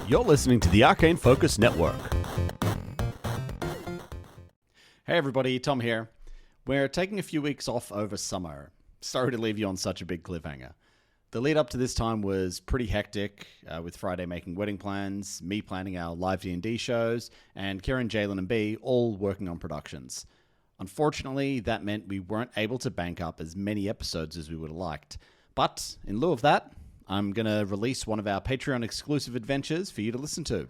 You're listening to the Arcane Focus Network. Hey everybody, Tom here. We're taking a few weeks off over summer. Sorry to leave you on such a big cliffhanger. The lead up to this time was pretty hectic, with Friday making wedding plans, me planning our live D&D shows, and Kieran, Jalen, and B all working on productions. Unfortunately, that meant we weren't able to bank up as many episodes as we would have liked. But in lieu of that, I'm going to release one of our Patreon exclusive adventures for you to listen to.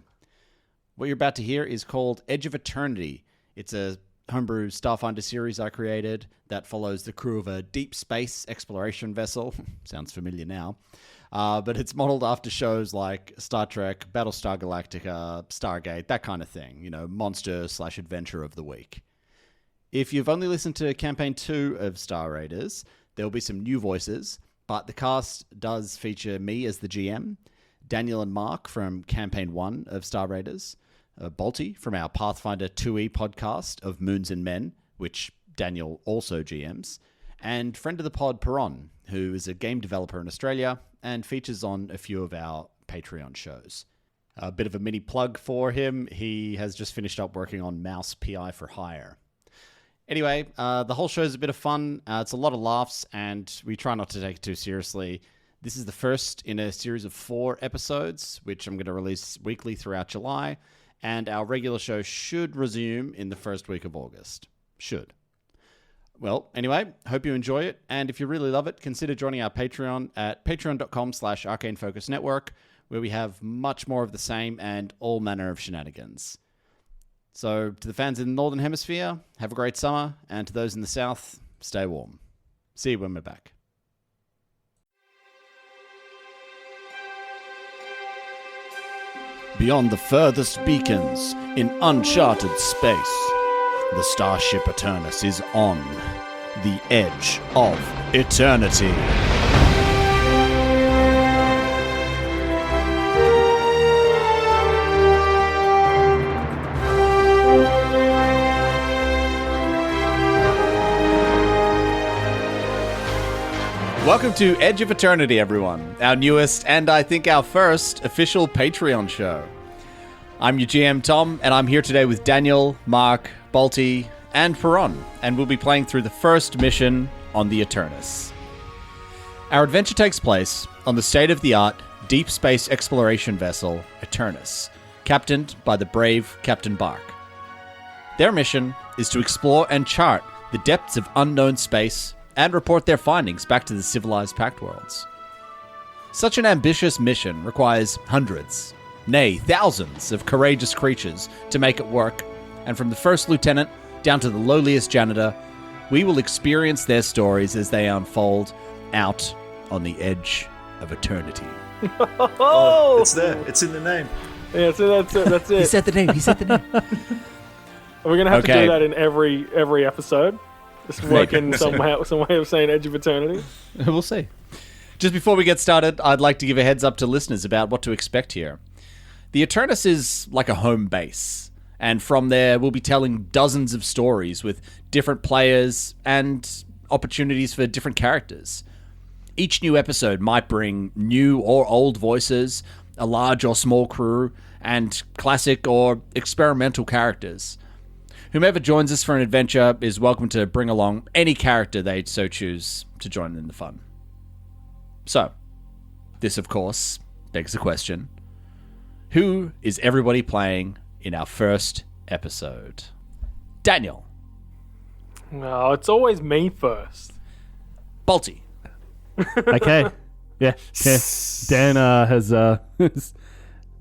What you're about to hear is called Edge of Eternity. It's a homebrew Starfinder series I created that follows the crew of a deep space exploration vessel. Sounds familiar now. But it's modeled after shows like Star Trek, Battlestar Galactica, Stargate, that kind of thing. You know, monster/adventure of the week. If you've only listened to Campaign 2 of Star Raiders, there'll be some new voices, but the cast does feature me as the GM, Daniel and Mark from Campaign 1 of Star Raiders, Bolty from our Pathfinder 2e podcast of Moons and Men, which Daniel also GMs, and friend of the pod Perron, who is a game developer in Australia and features on a few of our Patreon shows. A bit of a mini plug for him. He has just finished up working on Mouse PI for Hire. Anyway, the whole show is a bit of fun. It's a lot of laughs, and we try not to take it too seriously. This is the first in a series of 4 episodes, which I'm going to release weekly throughout July, and our regular show should resume in the first week of August. Should. Well, anyway, hope you enjoy it, and if you really love it, consider joining our Patreon at patreon.com/arcanefocusnetwork, where we have much more of the same and all manner of shenanigans. So, to the fans in the Northern Hemisphere, have a great summer, and to those in the South, stay warm. See you when we're back. Beyond the furthest beacons in uncharted space, the starship Eternis is on the edge of eternity. Welcome to Edge of Eternity, everyone. Our newest, and I think our first, official Patreon show. I'm your GM, Tom, and I'm here today with Daniel, Mark, Bolty, and Perron, and we'll be playing through the first mission on the Eternis. Our adventure takes place on the state-of-the-art deep space exploration vessel, Eternis, captained by the brave Captain Bark. Their mission is to explore and chart the depths of unknown space and report their findings back to the civilized Pact Worlds. Such an ambitious mission requires hundreds, nay, thousands of courageous creatures to make it work, and from the first lieutenant down to the lowliest janitor, we will experience their stories as they unfold out on the edge of eternity. Oh, it's there. It's in the name. Yeah, so that's it. He said the name. We're going to have to do that in every episode. Just work in some way of saying Edge of Eternity. We'll see. Just before we get started, I'd like to give a heads up to listeners about what to expect here. The Eternis is like a home base, and from there we'll be telling dozens of stories with different players and opportunities for different characters. Each new episode might bring new or old voices, a large or small crew, and classic or experimental characters. Whomever joins us for an adventure is welcome to bring along any character they so choose to join in the fun. So, this of course begs the question, who is everybody playing in our first episode? Daniel. No, it's always me first. Bolty. Okay. Yeah. Dan has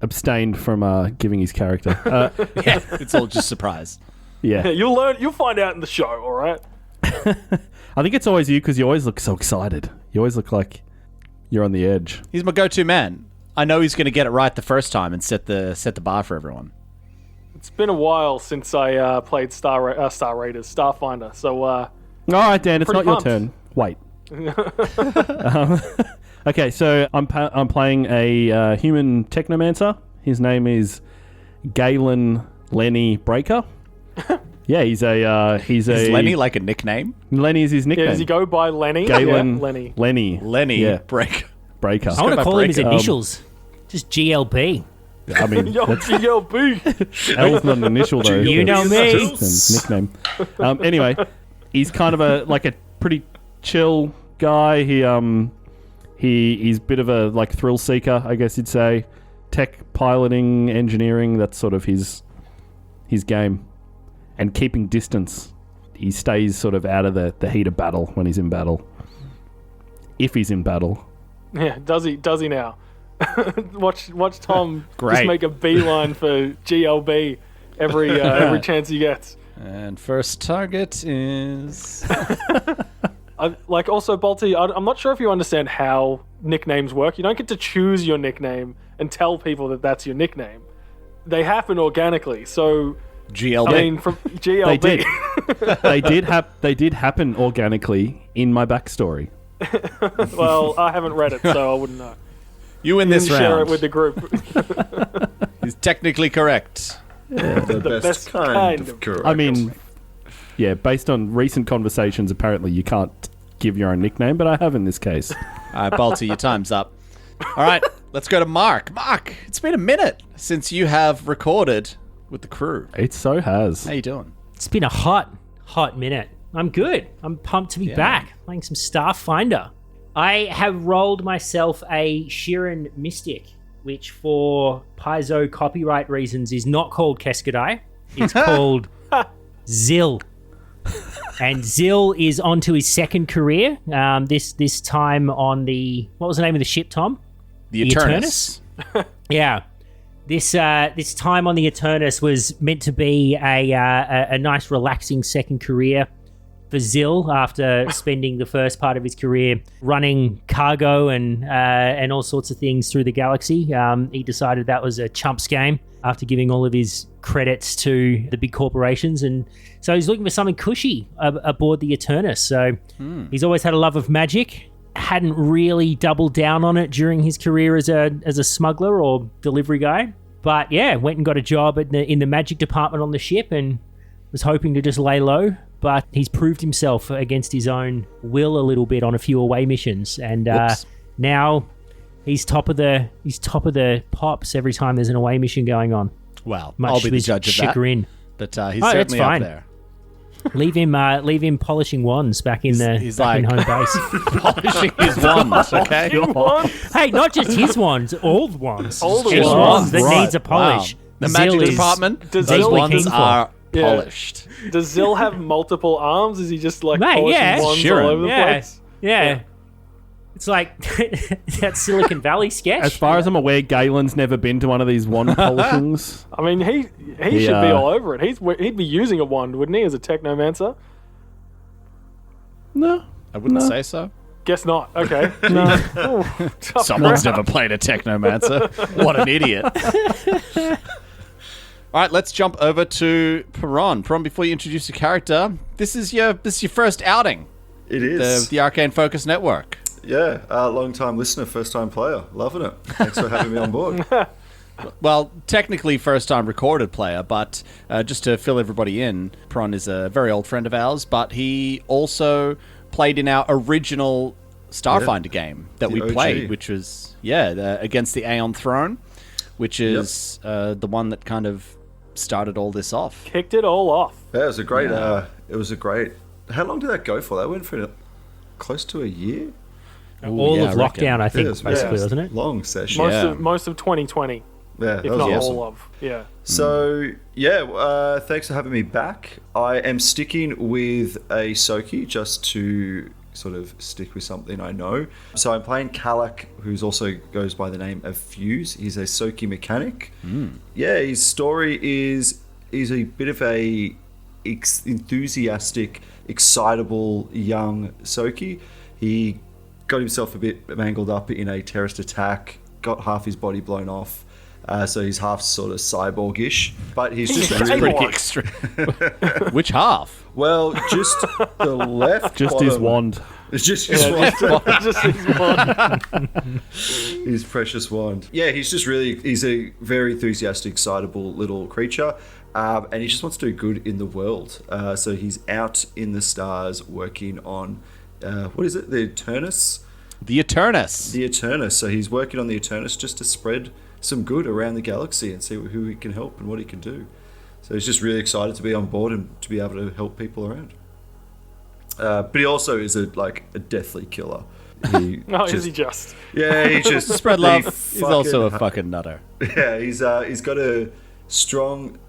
abstained from giving his character. Yeah, it's all just surprise. Yeah. You'll find out in the show, all right? I think it's always you because you always look so excited. You always look like you're on the edge. He's my go-to man. I know he's going to get it right the first time and set the bar for everyone. It's been a while since I played Star Raiders, Starfinder, so... All right, Dan, it's not pumped. your turn. Wait. Okay, so I'm playing a human technomancer. His name is Galen Lenny Breaker. Yeah, he's Is Lenny like a nickname? Lenny is his nickname. Yeah, does he go by Lenny? Galen yeah, Lenny. Lenny Yeah. Breaker. Breaker. I want to call him his initials. Just GLP. I mean, Yo, GLB. L's not an initial though. You know me. It's an nickname. Anyway, he's kind of a pretty chill guy. He's a bit of a thrill seeker, I guess you'd say. Tech, piloting, engineering, that's sort of his game. And keeping distance. He stays sort of out of the heat of battle when he's in battle. If he's in battle. Yeah, does he now? Watch Tom Great. just make a beeline for GLB every chance he gets. And first target is... Also, Bolty, I'm not sure if you understand how nicknames work. You don't get to choose your nickname and tell people that that's your nickname. They happen organically. So, GLB. I mean, from GLB. They did happen organically in my backstory. Well, I haven't read it, so I wouldn't know. You win this round. Share it with the group. He's technically correct. The best kind of correct. I mean, yeah, based on recent conversations, apparently you can't give your own nickname, but I have in this case. All right, Bolty, your time's up. All right, let's go to Mark. Mark, it's been a minute since you have recorded with the crew. It so has. How you doing? It's been a hot minute. I'm good. I'm pumped to be back playing some Starfinder. I have rolled myself a Shirin Mystic, which for Paizo copyright reasons is not called Keskadai. It's called Zil. And Zil is onto his second career. This time on what was the name of the ship, Tom? The Eternis. Yeah. This time on the Eternis was meant to be a nice, relaxing second career for Zil after spending the first part of his career running cargo and all sorts of things through the galaxy. He decided that was a chumps game after giving all of his credits to the big corporations, and so he's looking for something cushy aboard the Eternis. So he's always had a love of magic. Hadn't really doubled down on it during his career as a smuggler or delivery guy, but yeah, went and got a job in the magic department on the ship and was hoping to just lay low. But he's proved himself against his own will a little bit on a few away missions, and now he's top of the pops every time there's an away mission going on. Well, Much I'll be to the his judge of chagrin. that. But he's Oh, that's certainly up fine. there. Leave him polishing wands back in He's back in like- home base. Polishing his wands, okay? Hey, not just his wands, all the wands. All the Any wands. wands that Right. needs a polish. Wow. The Zil magic is department, Does those Zil wands keen for. are Yeah. polished. Does Zil have multiple arms? Is he just Mate, polishing yeah. wands Shirin. all over the Yeah, place? yeah. It's like that Silicon Valley sketch. As far as I'm aware, Galen's never been to one of these wand polishings. I mean, he should be all over it. He'd be using a wand, wouldn't he, as a technomancer? No. I wouldn't say so. Guess not. Okay. No. Ooh, tough Someone's crowd. never played a technomancer. What an idiot. All right, let's jump over to Perron. Perron, before you introduce your character, this is your first outing. It is. The Arcane Focus Network. Yeah, long-time listener, first-time player. Loving it. Thanks for having me on board. Well, technically first-time recorded player, but just to fill everybody in, Perron is a very old friend of ours, but he also played in our original Starfinder game that we OG. played, which was, against the Aeon Throne, which is the one that kind of started all this off. Kicked it all off. Yeah, it was a great. It was a great. How long did that go for? That went for close to a year. all of I reckon. lockdown, I think, It was basically, yeah. wasn't it? Long session. Most of 2020, Yeah, if that was not awesome. all of. Yeah. So thanks for having me back. I am sticking with a Soki just to sort of stick with something I know. So I'm playing Kalak, who's also goes by the name of Fuse. He's a Soki mechanic. Yeah, his story is a bit of a enthusiastic, excitable young Soki. He got himself a bit mangled up in a terrorist attack, got half his body blown off. So he's half sort of cyborgish, but he's just Hey, Pretty Mark. extreme. Which half? well, just the left, Just his bottom. wand. It's just his Just his wand. his precious wand. Yeah, he's a very enthusiastic, excitable little creature, and he just wants to do good in the world. So he's out in the stars working on what is it? The Eternis. The Eternis. The Eternis. So he's working on the Eternis just to spread some good around the galaxy and see who he can help and what he can do. So he's just really excited to be on board and to be able to help people around. But he also is a deathly killer. Is he just? Yeah, he just Spread love. He's also a fucking nutter. Yeah, he's got a strong.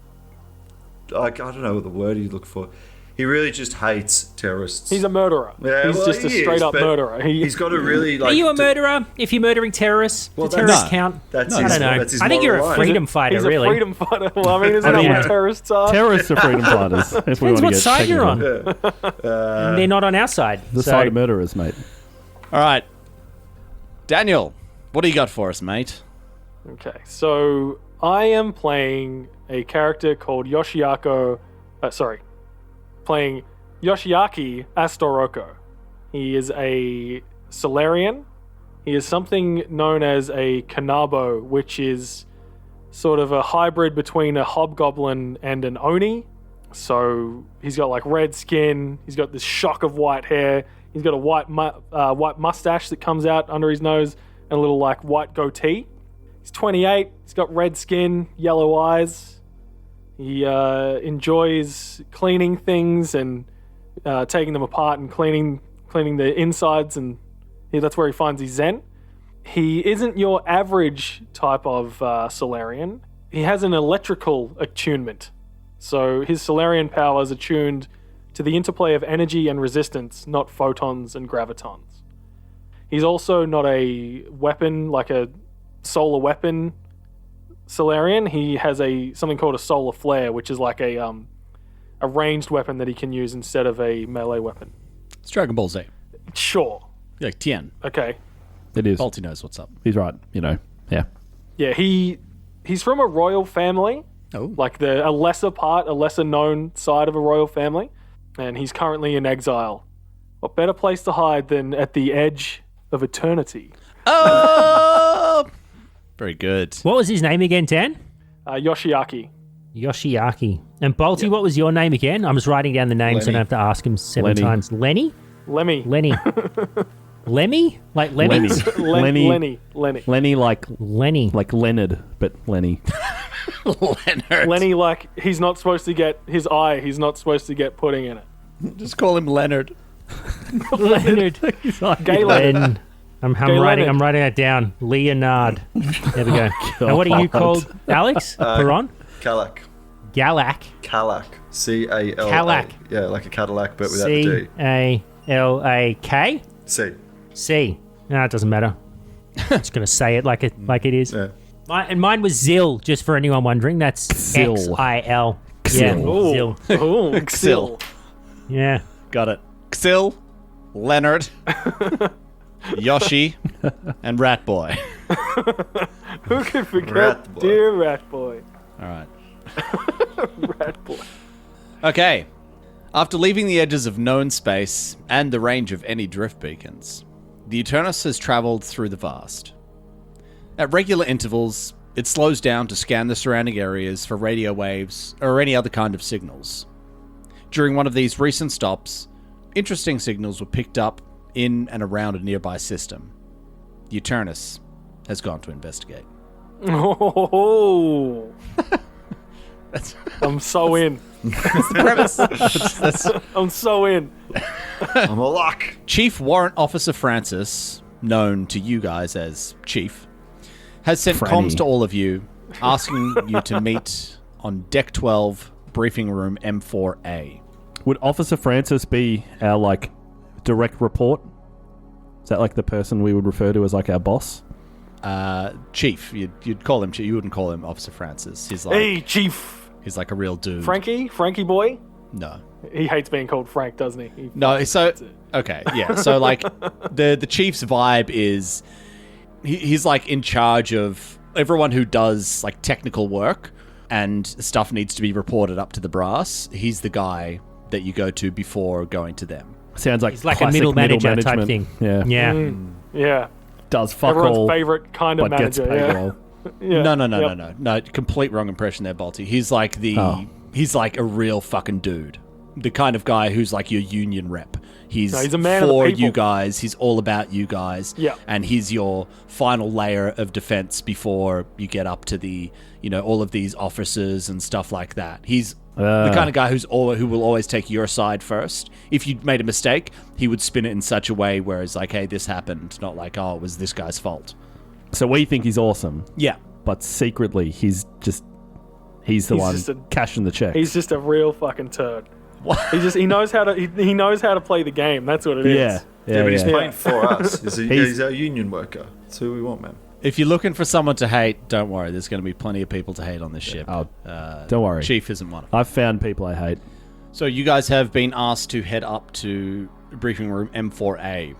I don't know what the word you look for. He really just hates terrorists. He's a murderer. Yeah, he's just a straight up murderer. He's got a really Are you a murderer if you're murdering terrorists? Do terrorists count? That's I don't know. That's his I think you're a moral line. freedom fighter, He's really. a freedom fighter. Well, I mean, isn't that what terrorists are? Terrorists are freedom fighters. If we Depends want to what get side you're technical. on. They're not on our side. The so side of murderers, mate. All right. Daniel, what do you got for us, mate? Okay, so I am playing a character called playing Yoshiaki Astoroko. He is a Solarian. He is something known as a Kanabo, which is sort of a hybrid between a hobgoblin and an oni. So he's got like red skin. He's got this shock of white hair. He's got a white mustache that comes out under his nose and a little like white goatee. He's 28. He's got red skin, yellow eyes. He enjoys cleaning things and taking them apart and cleaning the insides, and that's where he finds his zen. He isn't your average type of Solarian. He has an electrical attunement. So his Solarian powers attuned to the interplay of energy and resistance, not photons and gravitons. He's also not a weapon, like a solar weapon Solarian. He has something called a solar flare, which is like a ranged weapon that he can use instead of a melee weapon. It's Dragon Ball Z. Sure. Like Tien. Okay. It is. Bolty knows what's up. He's right. Yeah. Yeah, he's from a royal family. Oh. Like a lesser known side of a royal family. And he's currently in exile. What better place to hide than at the edge of eternity? Oh! Very good. what was his name again, Dan? Yoshiaki. Yoshiaki. And Bolty, what was your name again? I'm just writing down the names so I don't have to ask him 7 Lenny. times. Lenny? Lemmy. Lenny. Lemmy? Like Lemmings? Lenny. Lenny. like Lenny. Leonard, but Lenny. Leonard. Lenny, like, he's not supposed to get his eye, he's not supposed to get pudding in it. Just call him Leonard. Leonard. Gay Leonard. Len. I'm writing that down. Leonard. There we go. Now, what are you called, Alex? Perron? Kalak. Galak. Kalak. C-A-L-A. Kalak. Yeah, like a Cadillac, but without the D. C-A-L-A-K? C. C. No, it doesn't matter. I'm just going to say it like it is. Yeah. Mine was Zil, just for anyone wondering. That's Xil. X-I-L. Yeah, Ooh. Zil. Ooh, Xil. Yeah. Got it. Xil, Leonard, Yoshi, and Rat Boy. Who could forget Rat Boy. dear Rat Boy? All right. Rat Boy. Okay. After leaving the edges of known space and the range of any drift beacons, the Eternis has traveled through the vast. At regular intervals, it slows down to scan the surrounding areas for radio waves or any other kind of signals. During one of these recent stops, interesting signals were picked up in and around a nearby system. The Eternis has gone to investigate. Oh. I'm so in. That's the premise. I'm so in. I'm a lock. Chief Warrant Officer Francis, known to you guys as Chief, has sent Franny. comms to all of you, asking you to meet on Deck 12, Briefing Room M4A. Would Officer Francis be our, direct report? Is that, the person we would refer to as, our boss? Chief. You'd call him Chief. You wouldn't call him Officer Francis. He's like, Hey, Chief. he's like a real dude. Frankie boy? No. He hates being called Frank, doesn't he? No, so... Okay, yeah. So, the Chief's vibe is... He's, in charge of everyone who does, technical work and stuff needs to be reported up to the brass. He's the guy that you go to before going to them. Sounds like It's like a classic middle manager type management. thing. Yeah. Yeah. Yeah. Does fuck Everyone's all, favorite kind of but gets manager. paid Yeah. well. Yeah. No. Complete wrong impression there, Bolty. He's like Oh. he's like a real fucking dude. the kind of guy who's like your union rep. He's a man of the for people. you guys. He's all about you guys. Yeah. And he's your final layer of defense before you get up to the, all of these officers and stuff like that. He's the kind of guy who will always take your side first. If you made a mistake, he would spin it in such a way where it's like, hey, this happened. Not like, oh, it was this guy's fault. So we think he's awesome. Yeah. But secretly, he's the one cashing the checks. He's just a real fucking turd. He knows how to play the game. That's what it is. Yeah, but he's playing for us. He's our union worker. That's who we want, man. If you're looking for someone to hate, don't worry. There's going to be plenty of people to hate on this ship. Oh, don't worry. Chief isn't one of them. I've found people I hate. So you guys have been asked to head up to briefing room M4A.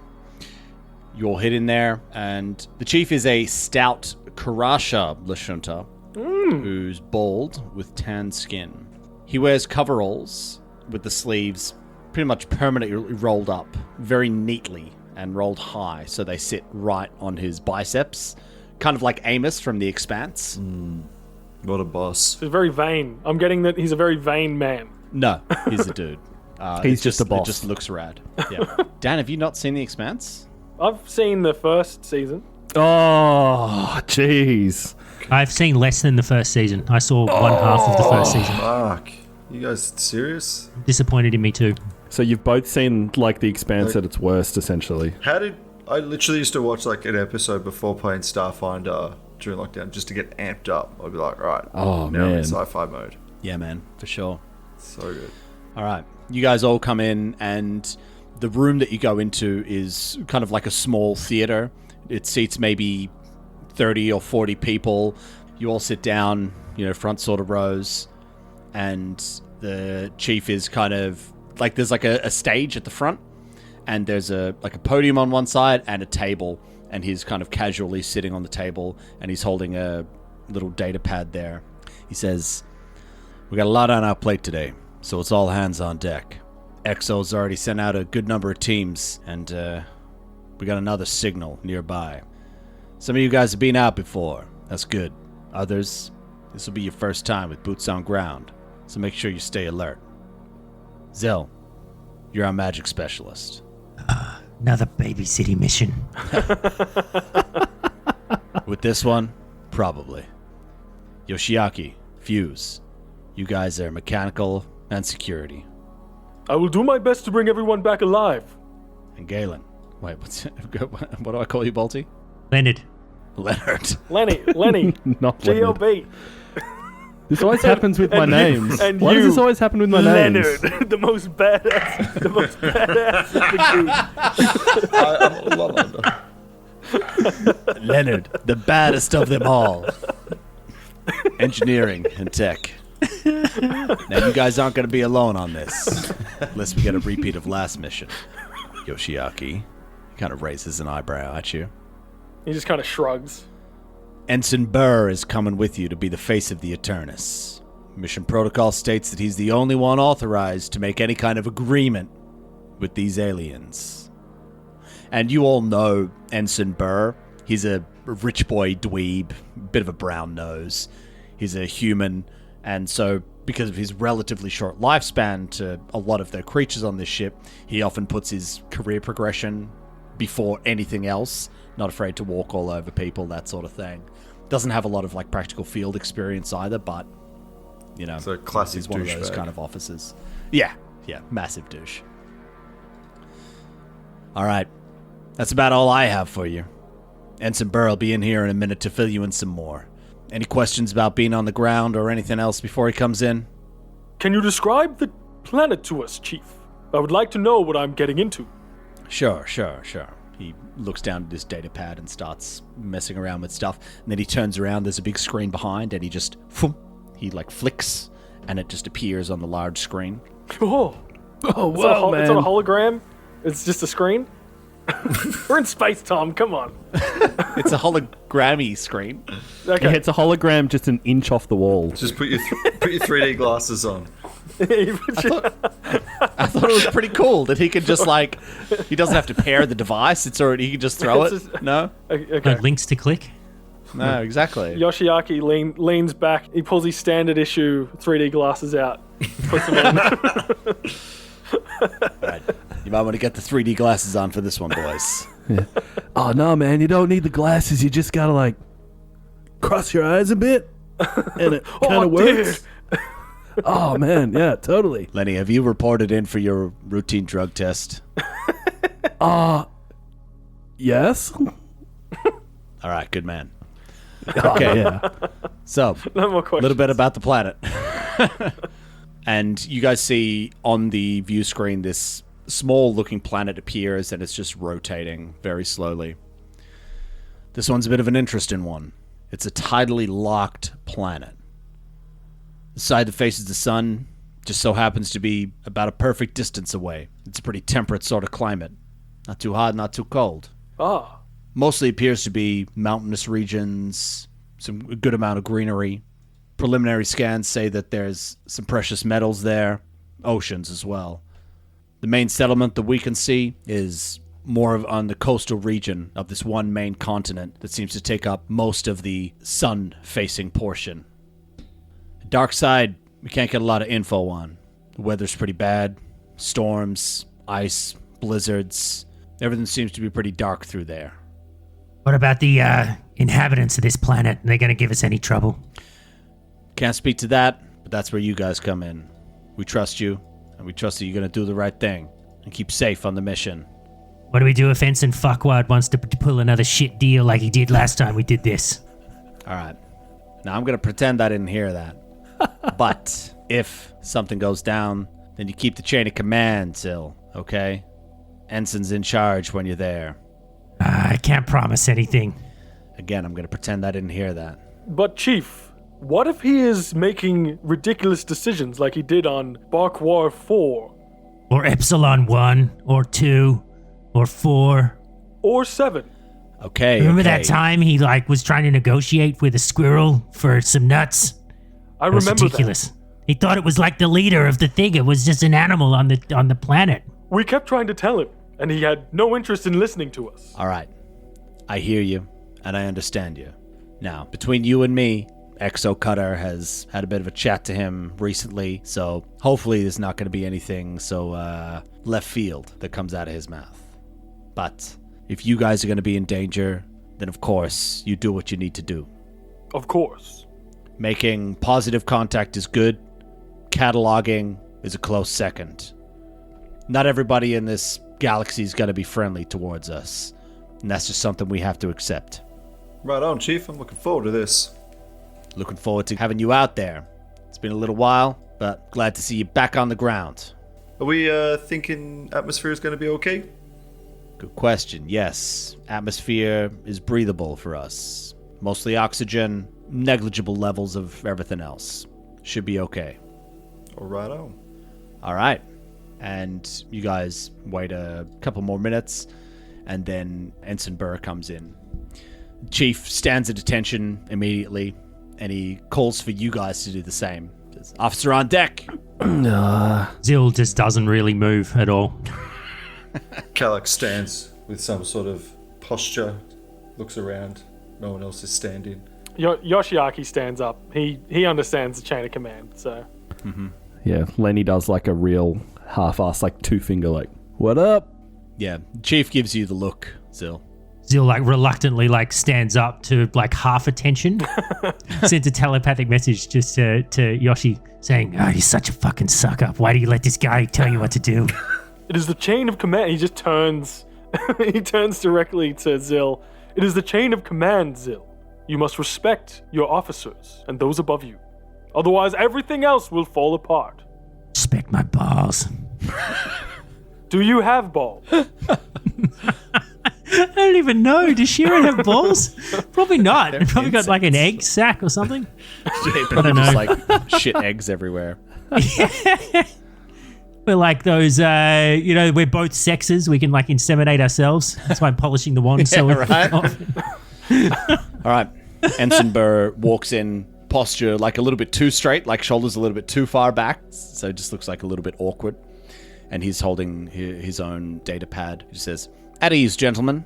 You all head in there, and the chief is a stout Karasha Lashunta who's bald with tan skin. He wears coveralls with the sleeves pretty much permanently rolled up very neatly and rolled high so they sit right on his biceps, kind of like Amos from The Expanse. What a boss. He's very vain. I'm getting that he's a very vain man. No, he's a dude. He's just a boss. It just looks rad. Yeah. Dan, have you not seen The Expanse? I've seen the first season. Oh, jeez. I've seen less than the first season. I saw one half of the first season. Fuck. You guys serious? Disappointed in me too. So you've both seen like The Expanse at its worst, essentially. I literally used to watch like an episode before playing Starfinder during lockdown just to get amped up. I'd be like, right, now I'm in sci-fi mode. Yeah, man, for sure. So good. All right. You guys all come in, and the room that you go into is kind of like a small theater. It seats maybe 30 or 40 people. You all sit down, front sort of rows, and the chief is kind of like, there's like a stage at the front, and there's a podium on one side and a table, and he's kind of casually sitting on the table, and he's holding a little data pad there. He says, "We got a lot on our plate today, so it's all hands on deck. EXO's already sent out a good number of teams, and we got another signal nearby. Some of you guys have been out before. That's good. Others, this will be your first time with boots on ground, so make sure you stay alert. Zell, you're our magic specialist. Another babysitting mission. With this one, probably. Yoshiaki, Fuse, you guys are mechanical and security. I will do my best to bring everyone back alive. And Galen, wait, what do I call you, Bolty? Leonard. Leonard. Lenny. Not GLB. This always happens with my names. and Why does you, this always happen with my names? Leonard, the most badass of the group. Leonard, the baddest of them all. Engineering and tech. Now, you guys aren't going to be alone on this, unless we get a repeat of last mission. Yoshiaki kind of raises an eyebrow at you. He just kind of shrugs. Ensign Burr is coming with you to be the face of the Eternis. Mission protocol states that he's the only one authorized to make any kind of agreement with these aliens. And you all know Ensign Burr. He's a rich boy dweeb, bit of a brown nose. He's a human, and so because of his relatively short lifespan to a lot of the creatures on this ship, he often puts his career progression before anything else. Not afraid to walk all over people, that sort of thing. Doesn't have a lot of like practical field experience either, but it's a classic he's one of those douchebag. kind of officers. Yeah, massive douche. All right, that's about all I have for you. Ensign Burr will be in here in a minute to fill you in some more. Any questions about being on the ground or anything else before he comes in? Can you describe the planet to us, Chief? I would like to know what I'm getting into. Sure. He looks down at his data pad and starts messing around with stuff. And then he turns around, there's a big screen behind, and he just, he like flicks, and it just appears on the large screen. Oh, wow, it's on a hologram? It's just a screen? We're in space, Tom, come on. It's a hologrammy screen. Okay. Yeah, it's a hologram just an inch off the wall. Just put your 3D glasses on. I thought it was pretty cool that he could just like, he doesn't have to pair the device. It's already, he can just throw it. No? Okay. No links to click. No, exactly. Yoshiaki leans back. He pulls his standard issue 3D glasses out. Puts them in. Right. You might want to get the 3D glasses on for this one, boys. Oh, no, man. You don't need the glasses. You just got to, like, cross your eyes a bit. And it kind of works. Oh, man. Yeah, totally. Lenny, have you reported in for your routine drug test? Yes. All right, good man. Okay. Yeah. So, No more a questions. little bit about the planet. And you guys see on the view screen this small-looking planet appears, and it's just rotating very slowly. This one's a bit of an interesting one. It's a tidally locked planet. The side that faces the sun just so happens to be about a perfect distance away. It's a pretty temperate sort of climate. Not too hot, not too cold. Ah. Mostly appears to be mountainous regions, a good amount of greenery. Preliminary scans say that there's some precious metals there, oceans as well. The main settlement that we can see is more of on the coastal region of this one main continent that seems to take up most of the sun-facing portion. The dark side, we can't get a lot of info on. The weather's pretty bad. Storms, ice, blizzards. Everything seems to be pretty dark through there. What about the inhabitants of this planet? Are they going to give us any trouble? Can't speak to that, but that's where you guys come in. We trust you, and we trust that you're going to do the right thing and keep safe on the mission. What do we do if Ensign Fuckwad wants to pull another shit deal like he did last time we did this? All right. Now, I'm going to pretend I didn't hear that. But if something goes down, then you keep the chain of command, Sil, okay? Ensign's in charge when you're there. I can't promise anything. Again, I'm going to pretend I didn't hear that. But Chief, what if he is making ridiculous decisions like he did on Barkwar 4? Or Epsilon 1, or 2, or 4. Or 7? Okay. Remember okay. that time he was trying to negotiate with a squirrel for some nuts? I It was remember ridiculous. He thought it was like the leader of the thing. It was just an animal on the planet. that. We kept trying to tell him, and he had no interest in listening to us. All right. I hear you, and I understand you. Now, between you and me, Exo Cutter has had a bit of a chat to him recently, so hopefully there's not going to be anything so left field that comes out of his mouth. But if you guys are going to be in danger, then of course you do what you need to do. Of course. Making positive contact is good. Cataloging is a close second. Not everybody in this galaxy is going to be friendly towards us, and that's just something we have to accept. Right on, Chief. I'm looking forward to this. Looking forward to having you out there. It's been a little while, but glad to see you back on the ground. Are we thinking atmosphere is going to be okay? Good question. Yes, atmosphere is breathable for us. Mostly oxygen, negligible levels of everything else. Should be okay. All right on. All right. And you guys wait a couple more minutes, and then Ensign Burr comes in. Chief stands at attention immediately, and he calls for you guys to do the same. Says, Officer on deck! Zil just doesn't really move at all. Kalak stands with some sort of posture, looks around. No one else is standing. Yoshiaki stands up. He understands the chain of command, so... Yeah, Lenny does like a real half-ass, like two-finger, like, what up? Yeah, Chief gives you the look, Zil. Zil reluctantly stands up to half attention. Sends a telepathic message just to Yoshi saying, "Oh, you're such a fucking suck up. Why do you let this guy tell you what to do?" It is the chain of command. He just turns. He turns directly to Zil. It is the chain of command, Zil. You must respect your officers and those above you. Otherwise, everything else will fall apart. Respect my balls. Do you have balls? I don't even know. Does Sharon have balls? Probably not. They've probably got an egg sac or something. I don't know. Just shit eggs everywhere. We're like those, we're both sexes. We can inseminate ourselves. That's why I'm polishing the wand. So right. All right. Ensign Burr walks in, posture a little bit too straight, shoulders a little bit too far back. So it just looks a little bit awkward. And he's holding his own data pad. He says, "At ease, gentlemen.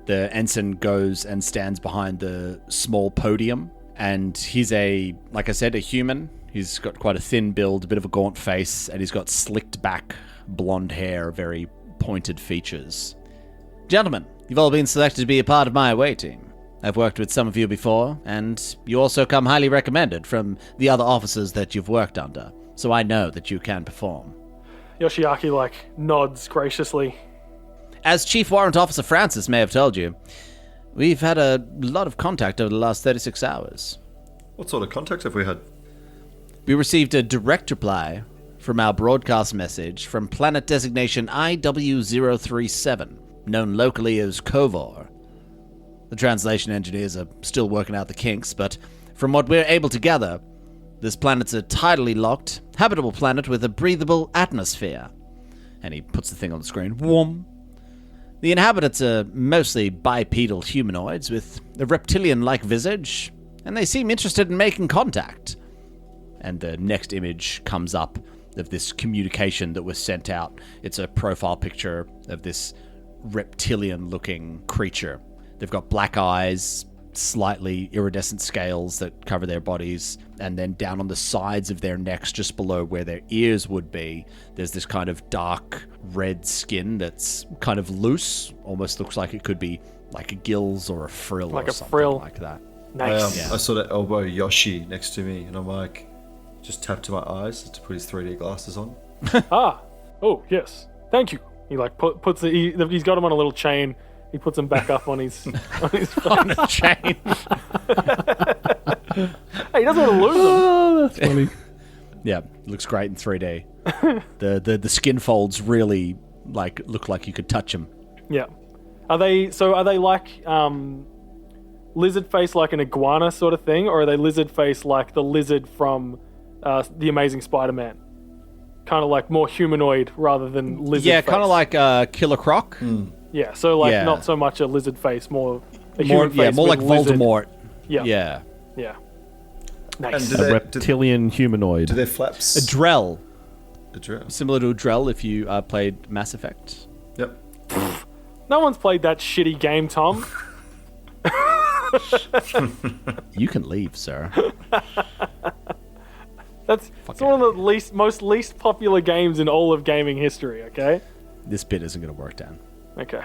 The ensign goes and stands behind the small podium, and he's like I said, a human. He's got quite a thin build, a bit of a gaunt face, and he's got slicked back blonde hair, very pointed features. Gentlemen, you've all been selected to be a part of my away team. I've worked with some of you before, and you also come highly recommended from the other officers that you've worked under, so I know that you can perform. Yoshiaki, nods graciously. As Chief Warrant Officer Francis may have told you, we've had a lot of contact over the last 36 hours. What sort of contact have we had? We received a direct reply from our broadcast message from planet designation IW037, known locally as Kovor. The translation engineers are still working out the kinks, but from what we're able to gather, this planet's a tidally locked, habitable planet with a breathable atmosphere. And he puts the thing on the screen. Whoom. The inhabitants are mostly bipedal humanoids with a reptilian-like visage, and they seem interested in making contact. And the next image comes up of this communication that was sent out. It's a profile picture of this reptilian-looking creature. They've got black eyes, slightly iridescent scales that cover their bodies, and then down on the sides of their necks, just below where their ears would be, there's this kind of dark red skin that's kind of loose, almost looks like it could be like a gills or a frill like or a something frill. like that. Nice. I sort of elbow Yoshi next to me, and I'm like, just tap to my eyes to put his 3D glasses on. Oh, yes. Thank you. He puts he's got him on a little chain. He puts him back up on his On a chain. Hey, he doesn't want to lose them. Oh, that's funny. Yeah, looks great in 3D. The skin folds really look like you could touch them. Yeah. Are they like lizard face like an iguana sort of thing, or are they lizard face like the lizard from The Amazing Spider-Man? Kind of like more humanoid rather than lizard face. Kind of like Killer Croc. Yeah, so not so much a lizard face, more a More, human face more with like lizard. Voldemort. Yeah. Yeah. Nice. And A reptilian humanoid. Do their flaps? A Drell. A drill. Similar to a Drell if you played Mass Effect. Yep. No one's played that shitty game, Tom. You can leave, sir. It's one of the most least popular games in all of gaming history, okay? This bit isn't going to work, Dan. Okay.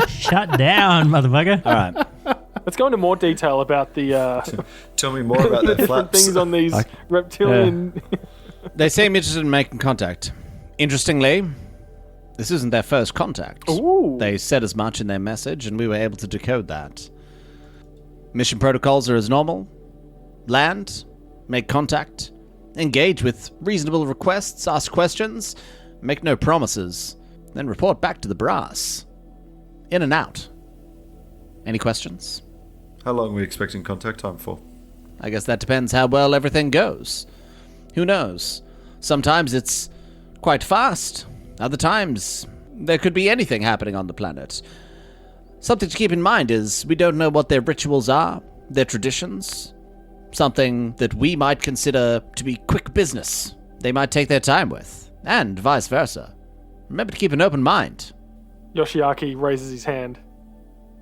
Shut down, motherfucker. All right. Let's go into more detail about the Tell me more about their different flaps. things on these reptilian... They seem interested in making contact. Interestingly, this isn't their first contact. Ooh. They said as much in their message, and we were able to decode that. Mission protocols are as normal. Land, make contact, engage with reasonable requests, ask questions, make no promises, then report back to the brass. In and out. Any questions? How long are we expecting contact time for? I guess that depends how well everything goes. Who knows? Sometimes it's quite fast. Other times, there could be anything happening on the planet. Something to keep in mind is we don't know what their rituals are, their traditions. Something that we might consider to be quick business, they might take their time with, and vice versa. Remember to keep an open mind. Yoshiaki raises his hand.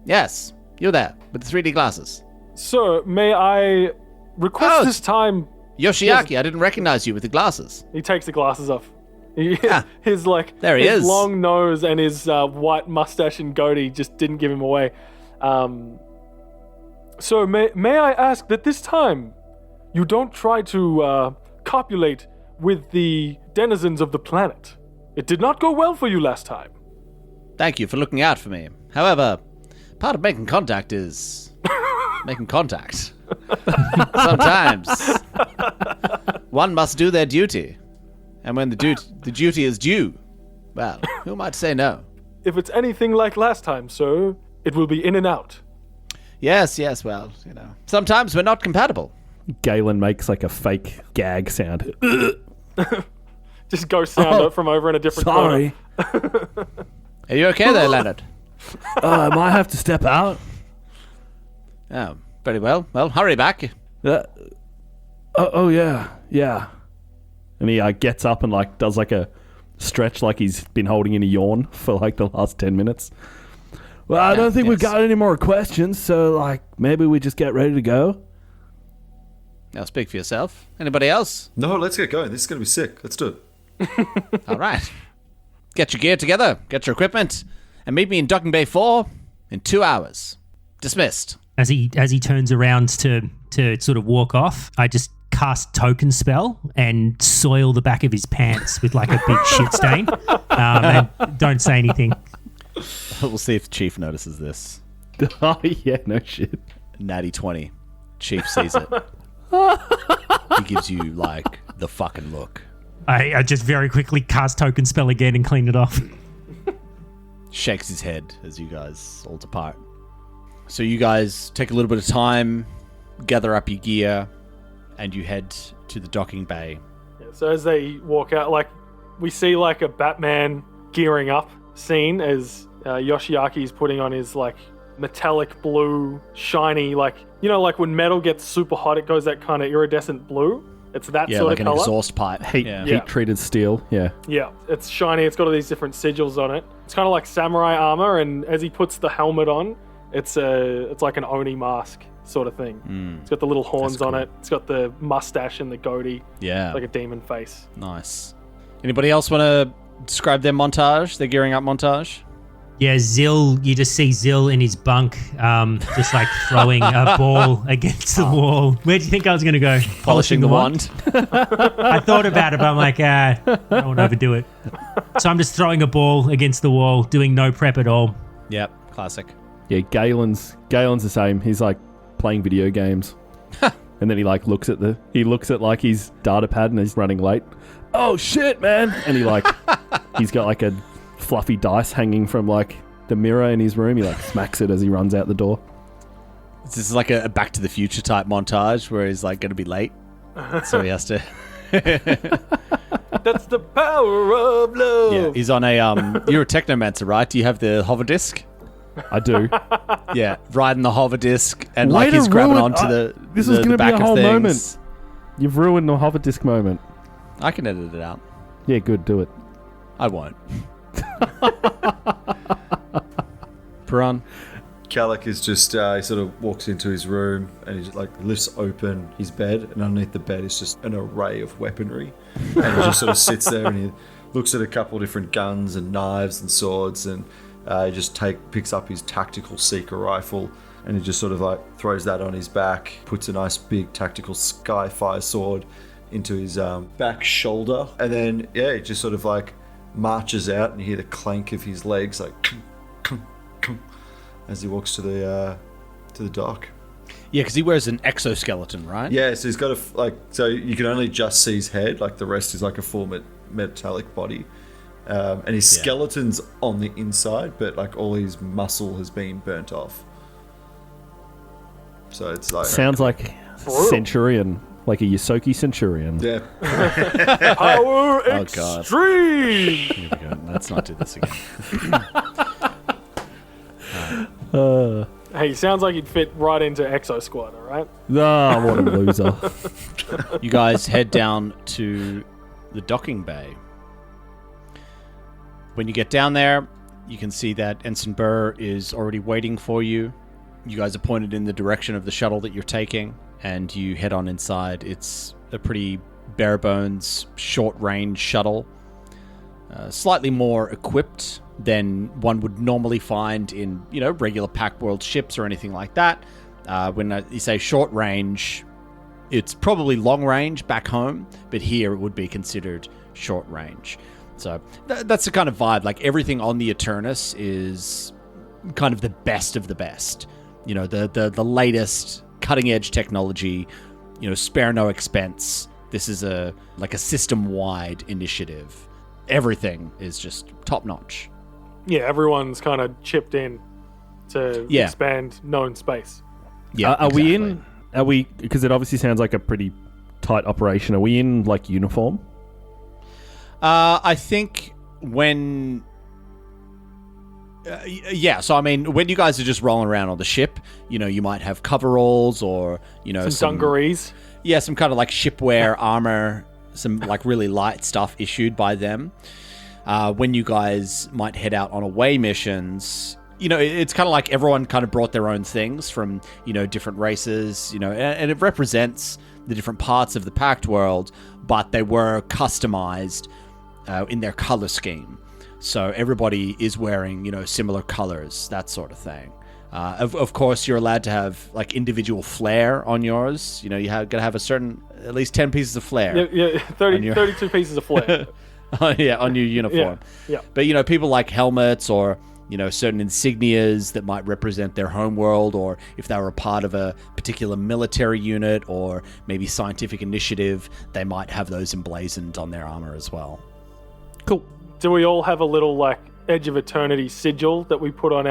Yes, you there, with the 3D glasses. Sir, may I request this time... Yoshiaki, I didn't recognize you with the glasses. He takes the glasses off. His there he his is. long nose and his white mustache and goatee just didn't give him away. So may I ask that this time you don't try to copulate with the denizens of the planet. It did not go well for you last time. Thank you for looking out for me. However, part of making contact is making contact. Sometimes one must do their duty. And when the duty is due, well, who might say no? If it's anything like last time, sir, it will be in and out. Yes, well, sometimes we're not compatible. Galen makes like a fake gag sound. Just ghost sound from over in a different Sorry. corner. Are you okay there, Leonard? I might have to step out. Oh, very well. Well, hurry back. Oh yeah. And he gets up and does a stretch like he's been holding in a yawn for like the last 10 minutes. Well, I don't think we've got any more questions, so like maybe we just get ready to go. Now speak for yourself. Anybody else? No, let's get going. This is going to be sick. Let's do it. All right. Get your gear together, get your equipment, and meet me in Docking Bay 4 in 2 hours. Dismissed. As he turns around to sort of walk off, I just cast token spell and soil the back of his pants with like a big shit stain. And don't say anything. We'll see if the Chief notices this. Oh, yeah, no shit. Natty 20. Chief sees it. He gives you, like, the fucking look. I just very quickly cast token spell again and clean it off. Shakes his head as you guys all depart. So you guys take a little bit of time, gather up your gear, and you head to the docking bay. Yeah, so as they walk out, like we see like a Batman gearing up scene as Yoshiaki's putting on his like metallic blue, shiny, like, you know, like when metal gets super hot, it goes that kind of iridescent blue. It's that sort like of an color. exhaust pipe. Heat-treated steel, yeah. Yeah, it's shiny. It's got all these different sigils on it. It's kind of like samurai armor, and as he puts the helmet on, it's like an Oni mask sort of thing. It's got the little horns on it. It's got the mustache and the goatee. Yeah. Like a demon face. Nice. Anybody else want to describe their montage, their gearing up montage? Yeah, Zill, you just see Zill in his bunk, just like throwing a ball against the wall. Where do you think I was going to go? Polishing the wand. I thought about it, but I'm like, I don't want to overdo it. So I'm just throwing a ball against the wall, doing no prep at all. Yep, classic. Yeah, Galen's the same. He's like playing video games. And then he like looks at like his data pad and he's running late. Oh shit, man. And he's got like a fluffy dice hanging from like the mirror in his room. He like smacks it as he runs out the door. This is like a Back to the Future type montage where he's like going to be late. So he has to... That's the power of love. Yeah, he's on a... you're a technomancer, right? Do you have the hover disc? I do. Yeah, riding the hover disc and Way like he's to grabbing ruin- onto the This the, was going the to be back a of whole things. moment. You've ruined the hover disc moment. I can edit it out. Yeah, good. Do it. I won't. Perron. Kalak is just, he sort of walks into his room and he just like lifts open his bed, and underneath the bed is just an array of weaponry. And he just sort of sits there and he looks at a couple of different guns and knives and swords, and he just picks up his tactical seeker rifle and he just sort of like throws that on his back, puts a nice big tactical skyfire sword into his back shoulder, and then he just sort of like marches out, and you hear the clank of his legs like as he walks to the dock. Yeah, because he wears an exoskeleton, right? Yeah, so he's got so you can only just see his head, like the rest is like a full metallic body, and his skeleton's on the inside, but like all his muscle has been burnt off. So it's like Sounds like Centurion, like a Yosoki Centurion. yeah. Power Oh, God. extreme. Here we go. Let's not do this again. Hey, sounds like he'd fit right into Exo Squad, all right? Ah, what a loser. You guys head down to the docking bay. When you get down there, you can see that Ensign Burr is already waiting for you. You guys are pointed in the direction of the shuttle that you're taking, and you head on inside. It's a pretty bare-bones, short-range shuttle. Slightly more equipped than one would normally find in, regular Pack World ships or anything like that. When you say short range, it's probably long range back home, but here it would be considered short range. So that's the kind of vibe. Like everything on the Eternis is kind of the best of the best. The latest cutting edge technology. Spare no expense. This is a system wide initiative. Everything is just top notch. Yeah, everyone's kind of chipped in to expand known space. Yeah, Are we because it obviously sounds like a pretty tight operation. Are we in like uniform? I think when... so I mean, when you guys are just rolling around on the ship, you might have coveralls or, some dungarees. Yeah, some kind of like shipwear armor, some like really light stuff issued by them. when you guys might head out on away missions, it's kind of like everyone kind of brought their own things from, different races, and it represents the different parts of the Pact world, but they were customized in their color scheme. So everybody is wearing, similar colors, that sort of thing. Of course, you're allowed to have like individual flair on yours. You got to have at least 10 pieces of flair. Yeah, 32 pieces of flair. On your uniform. Yeah. But, people like helmets or, certain insignias that might represent their home world, or if they were a part of a particular military unit or maybe scientific initiative, they might have those emblazoned on their armor as well. Cool. Do we all have a little, like, Edge of Eternity sigil that we put on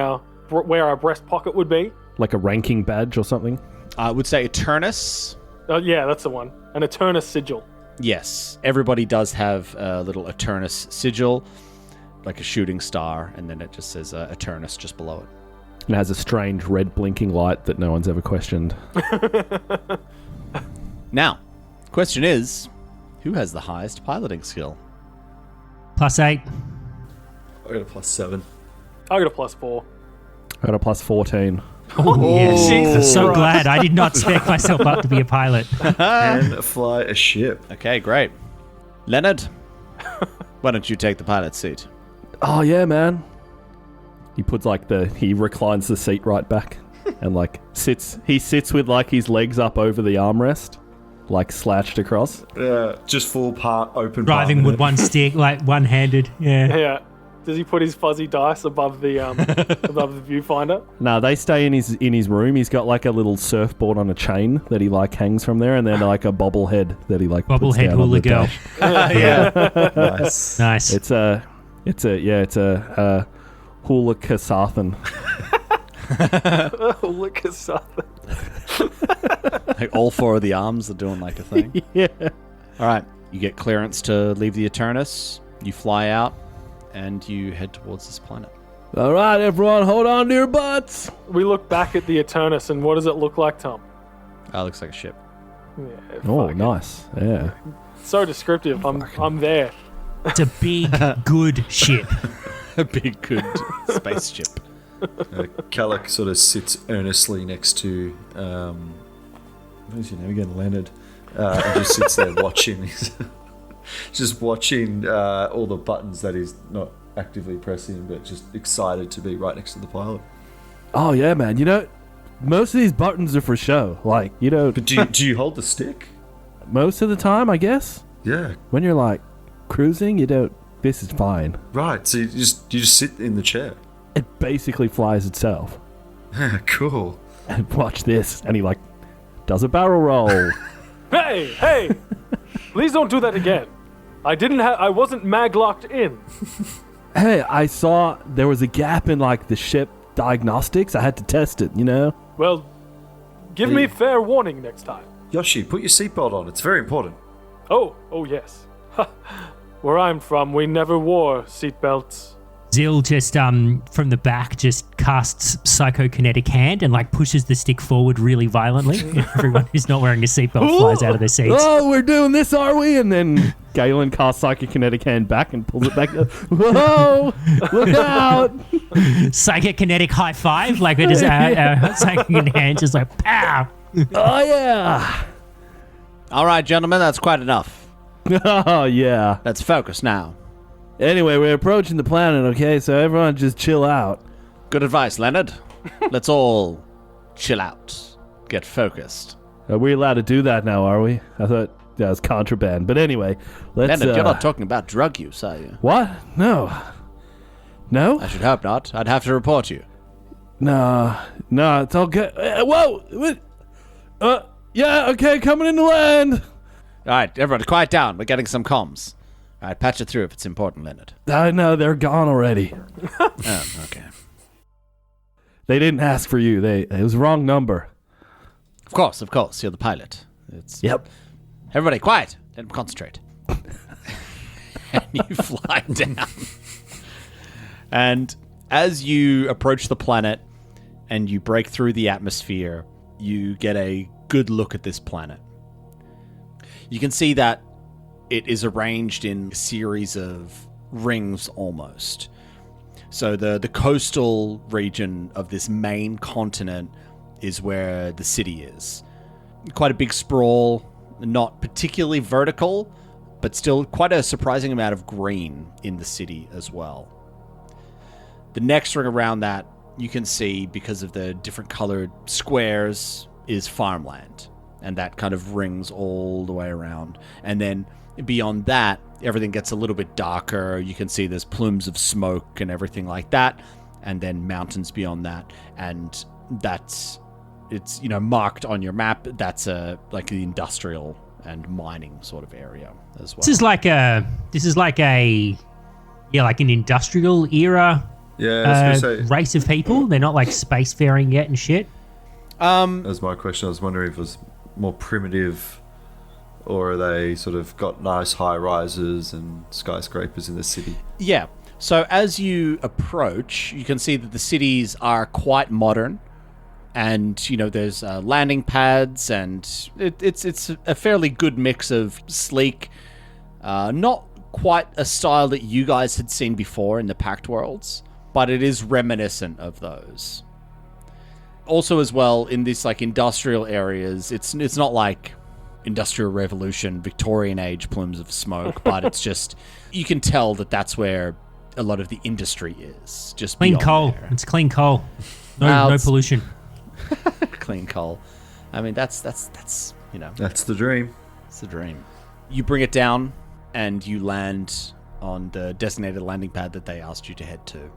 where our breast pocket would be? Like a ranking badge or something? I would say Eternis. Yeah, that's the one. An Eternis sigil. Yes, everybody does have a little Eternis sigil, like a shooting star, and then it just says Eternis just below it. And it has a strange red blinking light that no one's ever questioned. Now, question is, who has the highest piloting skill? +8. I got a +7. I got a +4. I got a +14. Oh, yes. Jesus So Christ. glad I did not spec myself up to be a pilot. And fly a ship. Okay, great. Leonard, why don't you take the pilot's seat? Oh, yeah, man. He puts he reclines the seat right back and sits with his legs up over the armrest, slouched across. Yeah, just full part open. Driving with one stick, one-handed. Yeah. Yeah. Does he put his fuzzy dice above the above the viewfinder? No, they stay in his room. He's got a little surfboard on a chain that he like hangs from there, and then a bobblehead that he puts Bobblehead down on hula the girl. dash. Yeah. Nice. Nice. It's a hula kasathan. Oh, look at something. Like all four of the arms are doing a thing. Yeah. All right, you get clearance to leave the Eternis. You fly out, and you head towards this planet. All right, everyone, hold on to your butts. We look back at the Eternis, and what does it look like, Tom? Oh, it looks like a ship. Yeah, Oh, fuck it. nice. Yeah. So descriptive. I'm there. It's a big, good ship. A big, good spaceship. Calic sort of sits earnestly next to, what is your name again? Leonard. And just sits there watching. Just watching all the buttons that he's not actively pressing, but just excited to be right next to the pilot. Oh, yeah, man. Most of these buttons are for show. But do you hold the stick? Most of the time, I guess. Yeah. When you're, cruising, you don't... This is fine. Right. So you just sit in the chair. It basically flies itself. Cool. And watch this. And he, does a barrel roll. Hey! Please don't do that again. I wasn't mag-locked in. Hey, I saw there was a gap in, the ship diagnostics. I had to test it, Well, give me fair warning next time. Yoshi, put your seatbelt on. It's very important. Oh yes. Where I'm from, we never wore seatbelts. Zill just, from the back, just casts Psychokinetic Hand and, pushes the stick forward really violently. Everyone who's not wearing a seatbelt flies out of their seats. Oh, we're doing this, are we? And then Galen casts Psychokinetic Hand back and pulls it back. Whoa! Look out! Psychokinetic high five, it is Psychokinetic Hand, just pow! Oh, yeah! All right, gentlemen, that's quite enough. Oh, yeah. Let's focus now. Anyway, we're approaching the planet, okay? So everyone just chill out. Good advice, Leonard. Let's all chill out. Get focused. Are we allowed to do that now, are we? I thought that was contraband. But anyway, let's... Leonard, you're not talking about drug use, are you? What? No. No? I should hope not. I'd have to report you. No, it's all good. Whoa! What? Yeah, okay, coming into land. All right, everyone, quiet down. We're getting some comms. All right, patch it through if it's important, Leonard. I know, they're gone already. Oh, okay. They didn't ask for you. It was the wrong number. Of course. You're the pilot. Yep. Everybody, quiet. Let them concentrate. And you fly down. And as you approach the planet and you break through the atmosphere, you get a good look at this planet. You can see that it is arranged in a series of rings almost. So the coastal region of this main continent is where the city is. Quite a big sprawl, not particularly vertical, but still quite a surprising amount of green in the city as well. The next ring around that, you can see, because of the different colored squares, is farmland. And that kind of rings all the way around. And then beyond that, everything gets a little bit darker. You can see there's plumes of smoke and everything like that. And then mountains beyond that. And it's marked on your map. That's like the industrial and mining sort of area as well. This is like an industrial era I was gonna say, race of people. They're not like spacefaring yet and shit. that's my question. I was wondering if it was more primitive, or are they sort of got nice high rises and skyscrapers in the city? Yeah. So as you approach, you can see that the cities are quite modern. And, there's landing pads, and it's a fairly good mix of sleek, not quite a style that you guys had seen before in the Pact Worlds, but it is reminiscent of those. Also, as well, in this like industrial areas, it's not like Industrial Revolution, Victorian age plumes of smoke, but it's just, you can tell that that's where a lot of the industry is. Just Clean beyond coal. there. It's clean coal. Well, No pollution. Clean coal. I mean, that's That's the dream. it's the dream. You bring it down, and you land on the designated landing pad that they asked you to head to.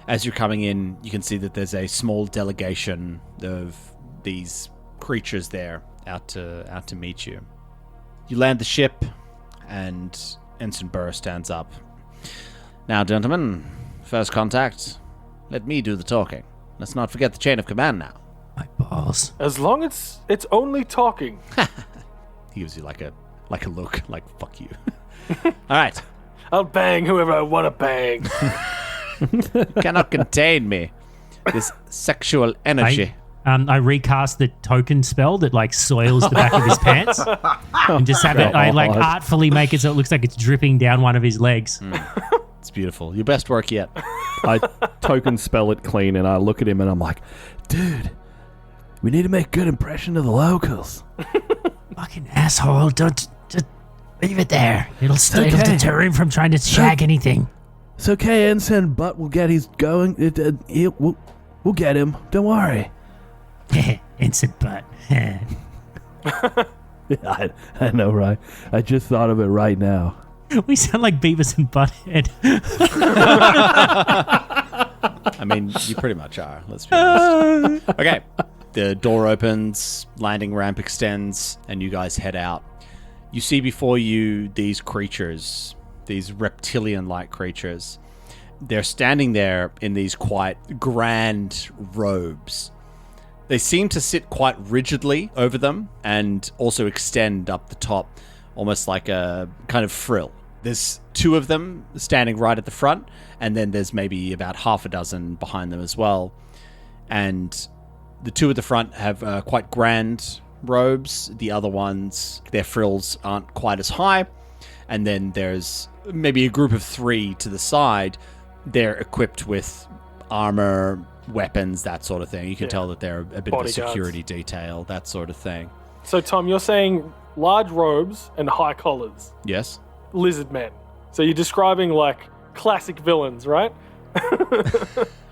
As you're coming in, you can see that there's a small delegation of these creatures there out to meet you. You land the ship, and Ensign Burr stands up. Now, gentlemen, first contact. Let me do the talking. Let's not forget the chain of command now. My balls. As long as it's only talking. He gives you like a look, like fuck you. All right. I'll bang whoever I want to bang. You cannot contain me. This sexual energy. I recast the token spell that like soils the back of his pants, and just have it. I like artfully make it so it looks like it's dripping down one of his legs. It's beautiful. Your best work yet. I token spell it clean, and I look at him and I'm like, dude, we need to make good impression of the locals. Fucking asshole! Don't just leave it there. It'll okay. deter him from trying to shag anything. It's okay, Ensign, but we'll get he's going. We'll get him. Don't worry. Ensign butt. I know, right? I just thought of it right now. We sound like Beavis and Butthead. I mean, you pretty much are. Let's be honest. Okay. The door opens, landing ramp extends, and you guys head out. You see before you these creatures, these reptilian-like creatures. They're standing there in these quite grand robes. They seem to sit quite rigidly over them and also extend up the top, almost like a kind of frill. There's two of them standing right at the front, and then there's maybe about half a dozen behind them as well. And the two at the front have quite grand robes. The other ones, their frills aren't quite as high. And then there's maybe a group of three to the side. They're equipped with armor, weapons, that sort of thing. You can tell that they're a bit Bodyguards. of a security detail, that sort of thing. So, Tom, you're saying large robes and high collars. Yes? Lizard men. So you're describing like classic villains, right?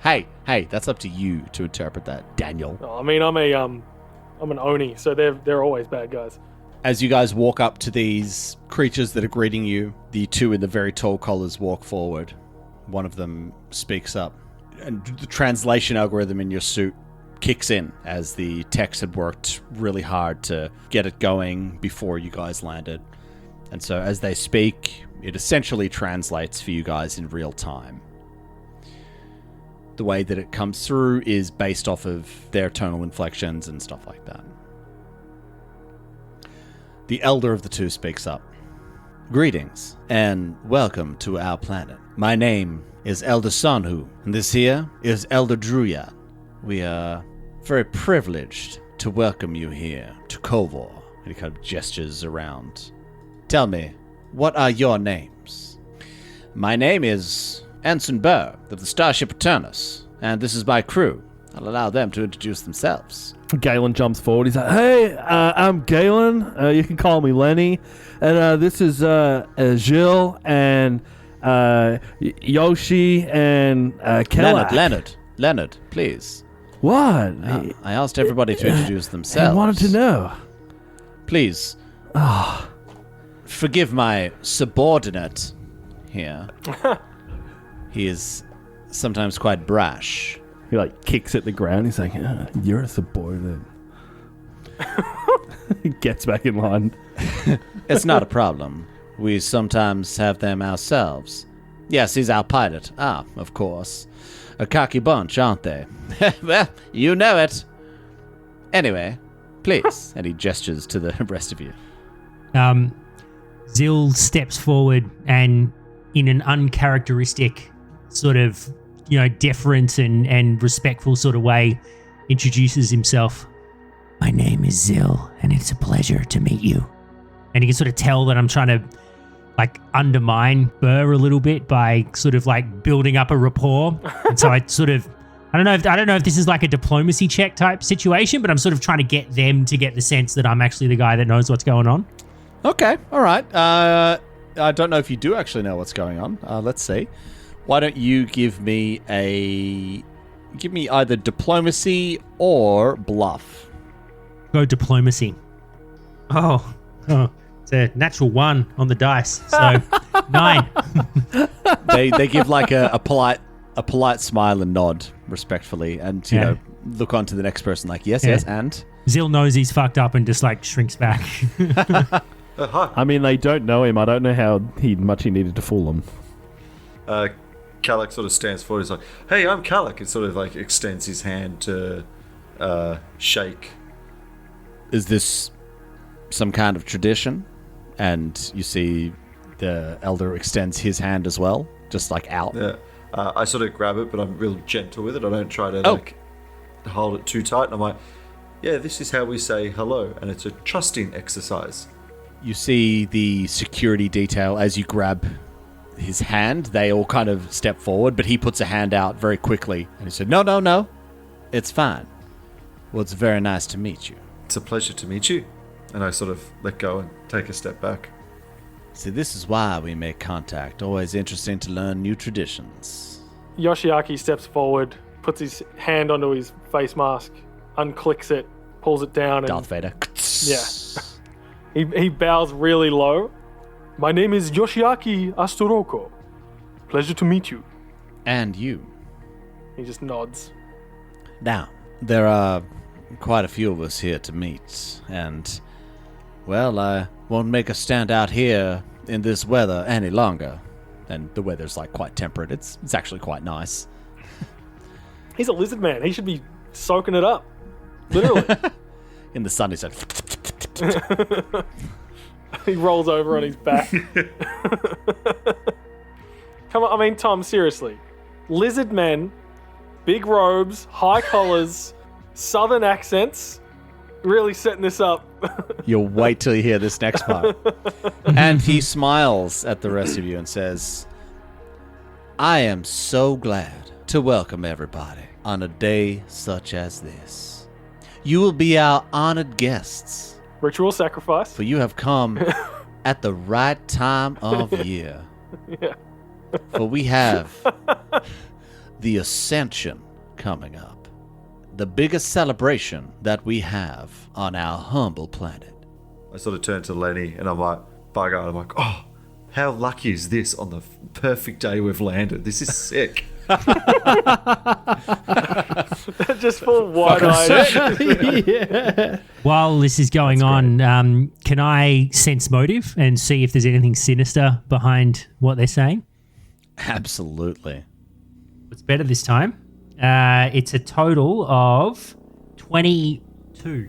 Hey, that's up to you to interpret that, Daniel. I mean, I'm an Oni, so they're always bad guys. As you guys walk up to these creatures that are greeting you, the two in the very tall collars walk forward. One of them speaks up, and the translation algorithm in your suit kicks in as the techs had worked really hard to get it going before you guys landed. And so as they speak, it essentially translates for you guys in real time. The way that it comes through is based off of their tonal inflections and stuff like that. The elder of the two speaks up. Greetings, and welcome to our planet. My name is Elder Sanhu, and this here is Elder Druyat. We are very privileged to welcome you here to Kovor. And he kind of gestures around. Tell me, what are your names? My name is Ensign Burr of the Starship Eternis, and this is my crew. I'll allow them to introduce themselves. Galen jumps forward. He's like, "Hey, I'm Galen. You can call me Lenny. And this is Jill and Yoshi and Kellak." Leonard, please. What? I asked everybody to introduce themselves. I wanted to know. Please. Forgive my subordinate here. He is sometimes quite brash. He like kicks at the ground. He's like, "You're a subordinate." He gets back in line. It's not a problem. We sometimes have them ourselves. Yes, he's our pilot. Ah, of course. A cocky bunch, aren't they? Well, you know it. Anyway, please. And he gestures to the rest of you. Zill steps forward and, in an uncharacteristic sort of, deferent and respectful sort of way, introduces himself. My name is Zill, and it's a pleasure to meet you. And you can sort of tell that I'm trying to, undermine Burr a little bit by sort of, building up a rapport. And so I sort of, I don't know if this is like a diplomacy check type situation, but I'm sort of trying to get them to get the sense that I'm actually the guy that knows what's going on. Okay, all right. I don't know if you do actually know what's going on. Let's see. Why don't you give me either diplomacy or bluff? Go diplomacy. Oh, it's a natural 1 on the dice. So 9. They give like a polite smile and nod respectfully, and you know, look on to the next person like yes, and Zill knows he's fucked up and just shrinks back. I mean, they don't know him. I don't know how much he needed to fool them. Kellak sort of stands forward. He's like, "Hey, I'm Kellak," and sort of extends his hand to shake. Is this some kind of tradition? And you see the elder extends his hand as well, just out. Yeah. I sort of grab it, but I'm real gentle with it. I don't try to hold it too tight. And I'm like, "Yeah, this is how we say hello," and it's a trusting exercise. You see the security detail as you grab his hand. They all kind of step forward, but he puts a hand out very quickly. And he said, No. It's fine. Well, it's very nice to meet you. It's a pleasure to meet you. And I sort of let go and take a step back. See, this is why we make contact. Always interesting to learn new traditions. Yoshiaki steps forward, puts his hand onto his face mask, unclicks it, pulls it down, and Darth Vader. yeah. He bows really low. My name is Yoshiaki Astoroko. Pleasure to meet you. And you. He just nods. Now, there are quite a few of us here to meet, and, well, I won't make a stand out here in this weather any longer. And the weather's quite temperate. It's actually quite nice. He's a lizard man. He should be soaking it up. Literally. In the sun, he's like... He rolls over on his back. Come on, I mean, Tom, seriously. Lizard men, big robes, high collars, southern accents, really setting this up. You'll wait till you hear this next part. And he smiles at the rest of you and says, I am so glad to welcome everybody on a day such as this. You will be our honored guests. Ritual sacrifice. For you have come at the right time of year. Yeah. For we have the Ascension coming up. The biggest celebration that we have on our humble planet. I sort of turn to Lenny and I'm like, by God, I'm like, oh, how lucky is this on the perfect day we've landed? This is sick. Just full wide-eyed. Yeah. While this is going on, can I sense motive and see if there's anything sinister behind what they're saying? Absolutely. What's better this time? It's a total of 22.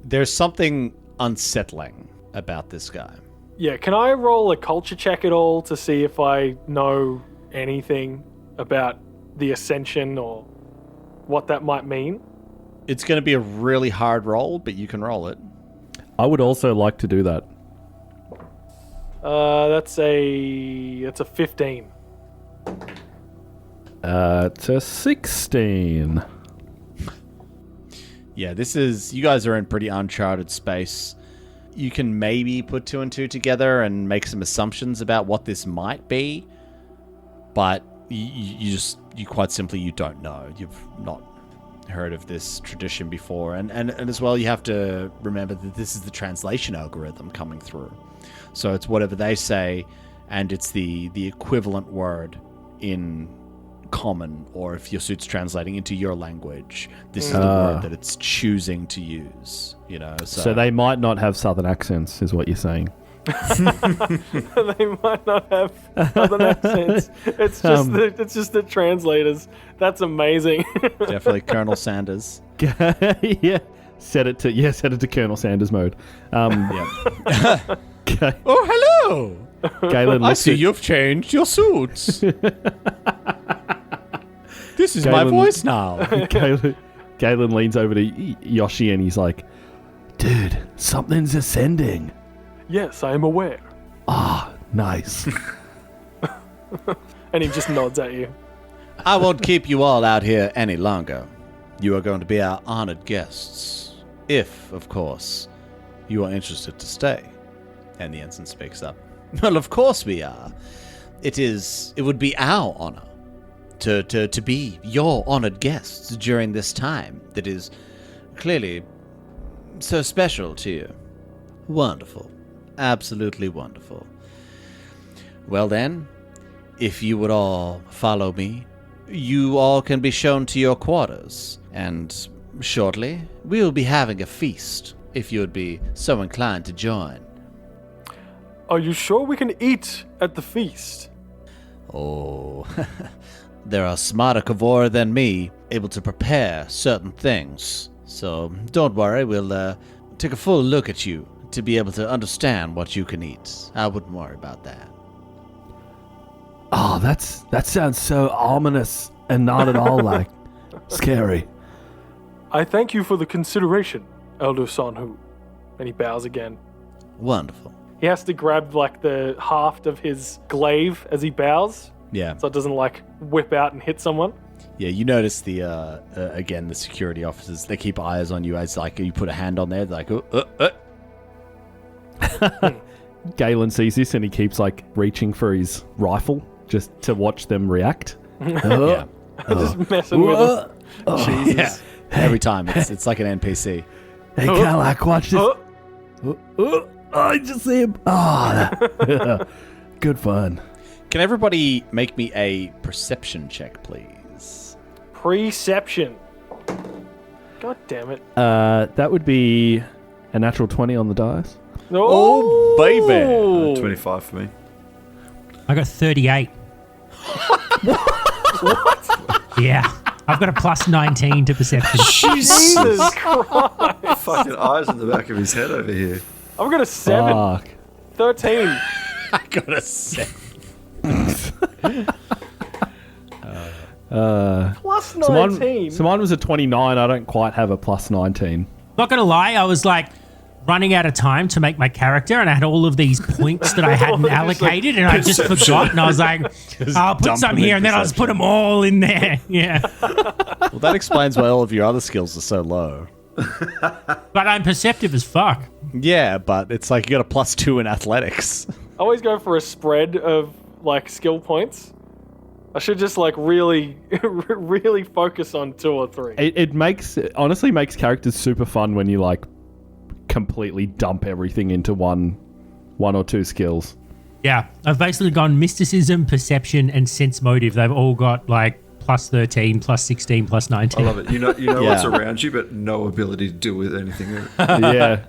There's something unsettling about this guy. Yeah, can I roll a culture check at all to see if I know anything about the Ascension or what that might mean? It's going to be a really hard roll, but you can roll it. I would also like to do that. That's a 15. It's a 16. Yeah, you guys are in pretty uncharted space. You can maybe put two and two together and make some assumptions about what this might be, but you quite simply, you don't know. You've not heard of this tradition before, and as well, you have to remember that this is the translation algorithm coming through. So it's whatever they say, and it's the equivalent word in common, or if your suit's translating into your language, this is the word that it's choosing to use. So they might not have southern accents, is what you're saying. They might not have southern accents. It's just the translators. That's amazing. definitely Colonel Sanders. Yeah. Set it to Colonel Sanders mode. Yeah. Okay. Oh, hello. Galen I looks see at- you've changed your suits. This is my Galen- voice now. Galen leans over to Yoshi and he's like, "Dude, something's ascending." Yes, I am aware. Nice. And he just nods at you. I won't keep you all out here any longer. You are going to be our honored guests. If, of course, you are interested to stay. And the ensign speaks up. Well, of course we are. It would be our honor to be your honored guests during this time that is clearly so special to you. Wonderful. Absolutely wonderful. Well then, if you would all follow me, you all can be shown to your quarters, and shortly we will be having a feast, if you would be so inclined to join. Are you sure we can eat at the feast? Oh, there are smarter Kavor than me able to prepare certain things, so don't worry, we'll take a full look at you to be able to understand what you can eat. I wouldn't worry about that. Oh, that sounds so ominous and not at all like scary. I thank you for the consideration, Elder Sanhu. And he bows again. Wonderful. He has to grab like the haft of his glaive as he bows, Yeah. so it doesn't like whip out and hit someone. Yeah, you notice the again, the security officers, they keep eyes on you as like you put a hand on there, they're like, Galen sees this and he keeps like reaching for his rifle just to watch them react. yeah. Just messing with him. Yeah. Every time it's like an NPC. Hey, Kalak, watch this. I just see him. Good fun. Can everybody make me a perception check, please? Perception. God damn it. That would be a natural 20 on the dice. Oh, baby. 25 for me. I got 38. What? Yeah. I've got a plus 19 to perception. Jesus Christ. Fucking eyes in the back of his head over here. I've got a 7. Fuck. 13. I got a 7. Plus 19. So mine was a 29. I don't quite have a plus 19. Not gonna lie, I was like running out of time to make my character, and I had all of these points that I hadn't allocated, and I just forgot. And I was like, I'll put dump some them in here, and then I'll just put them all in there. Yeah, Well, that explains why all of your other skills are so low. but I'm perceptive as fuck. Yeah, but it's like you got a +2 in athletics. I always go for a spread of like skill points. I should just like really, really focus on 2 or 3. It honestly makes characters super fun when you like completely dump everything into one or two skills. Yeah, I've basically gone mysticism, perception, and sense motive. They've all got like plus 13, plus 16, plus 19. I love it. You know Yeah. what's around you, but no ability to deal with anything. Yeah.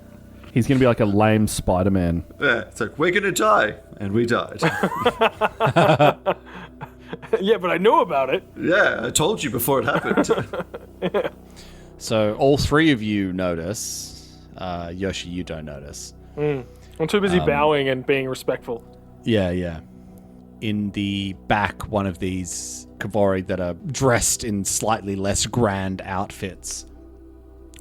He's going to be like a lame Spider-Man. Yeah, it's like, we're going to die. And we died. Yeah, but I knew about it. Yeah, I told you before it happened. So all 3 of you notice. Yoshi, you don't notice. I'm too busy bowing and being respectful. Yeah. In the back, one of these Kavori that are dressed in slightly less grand outfits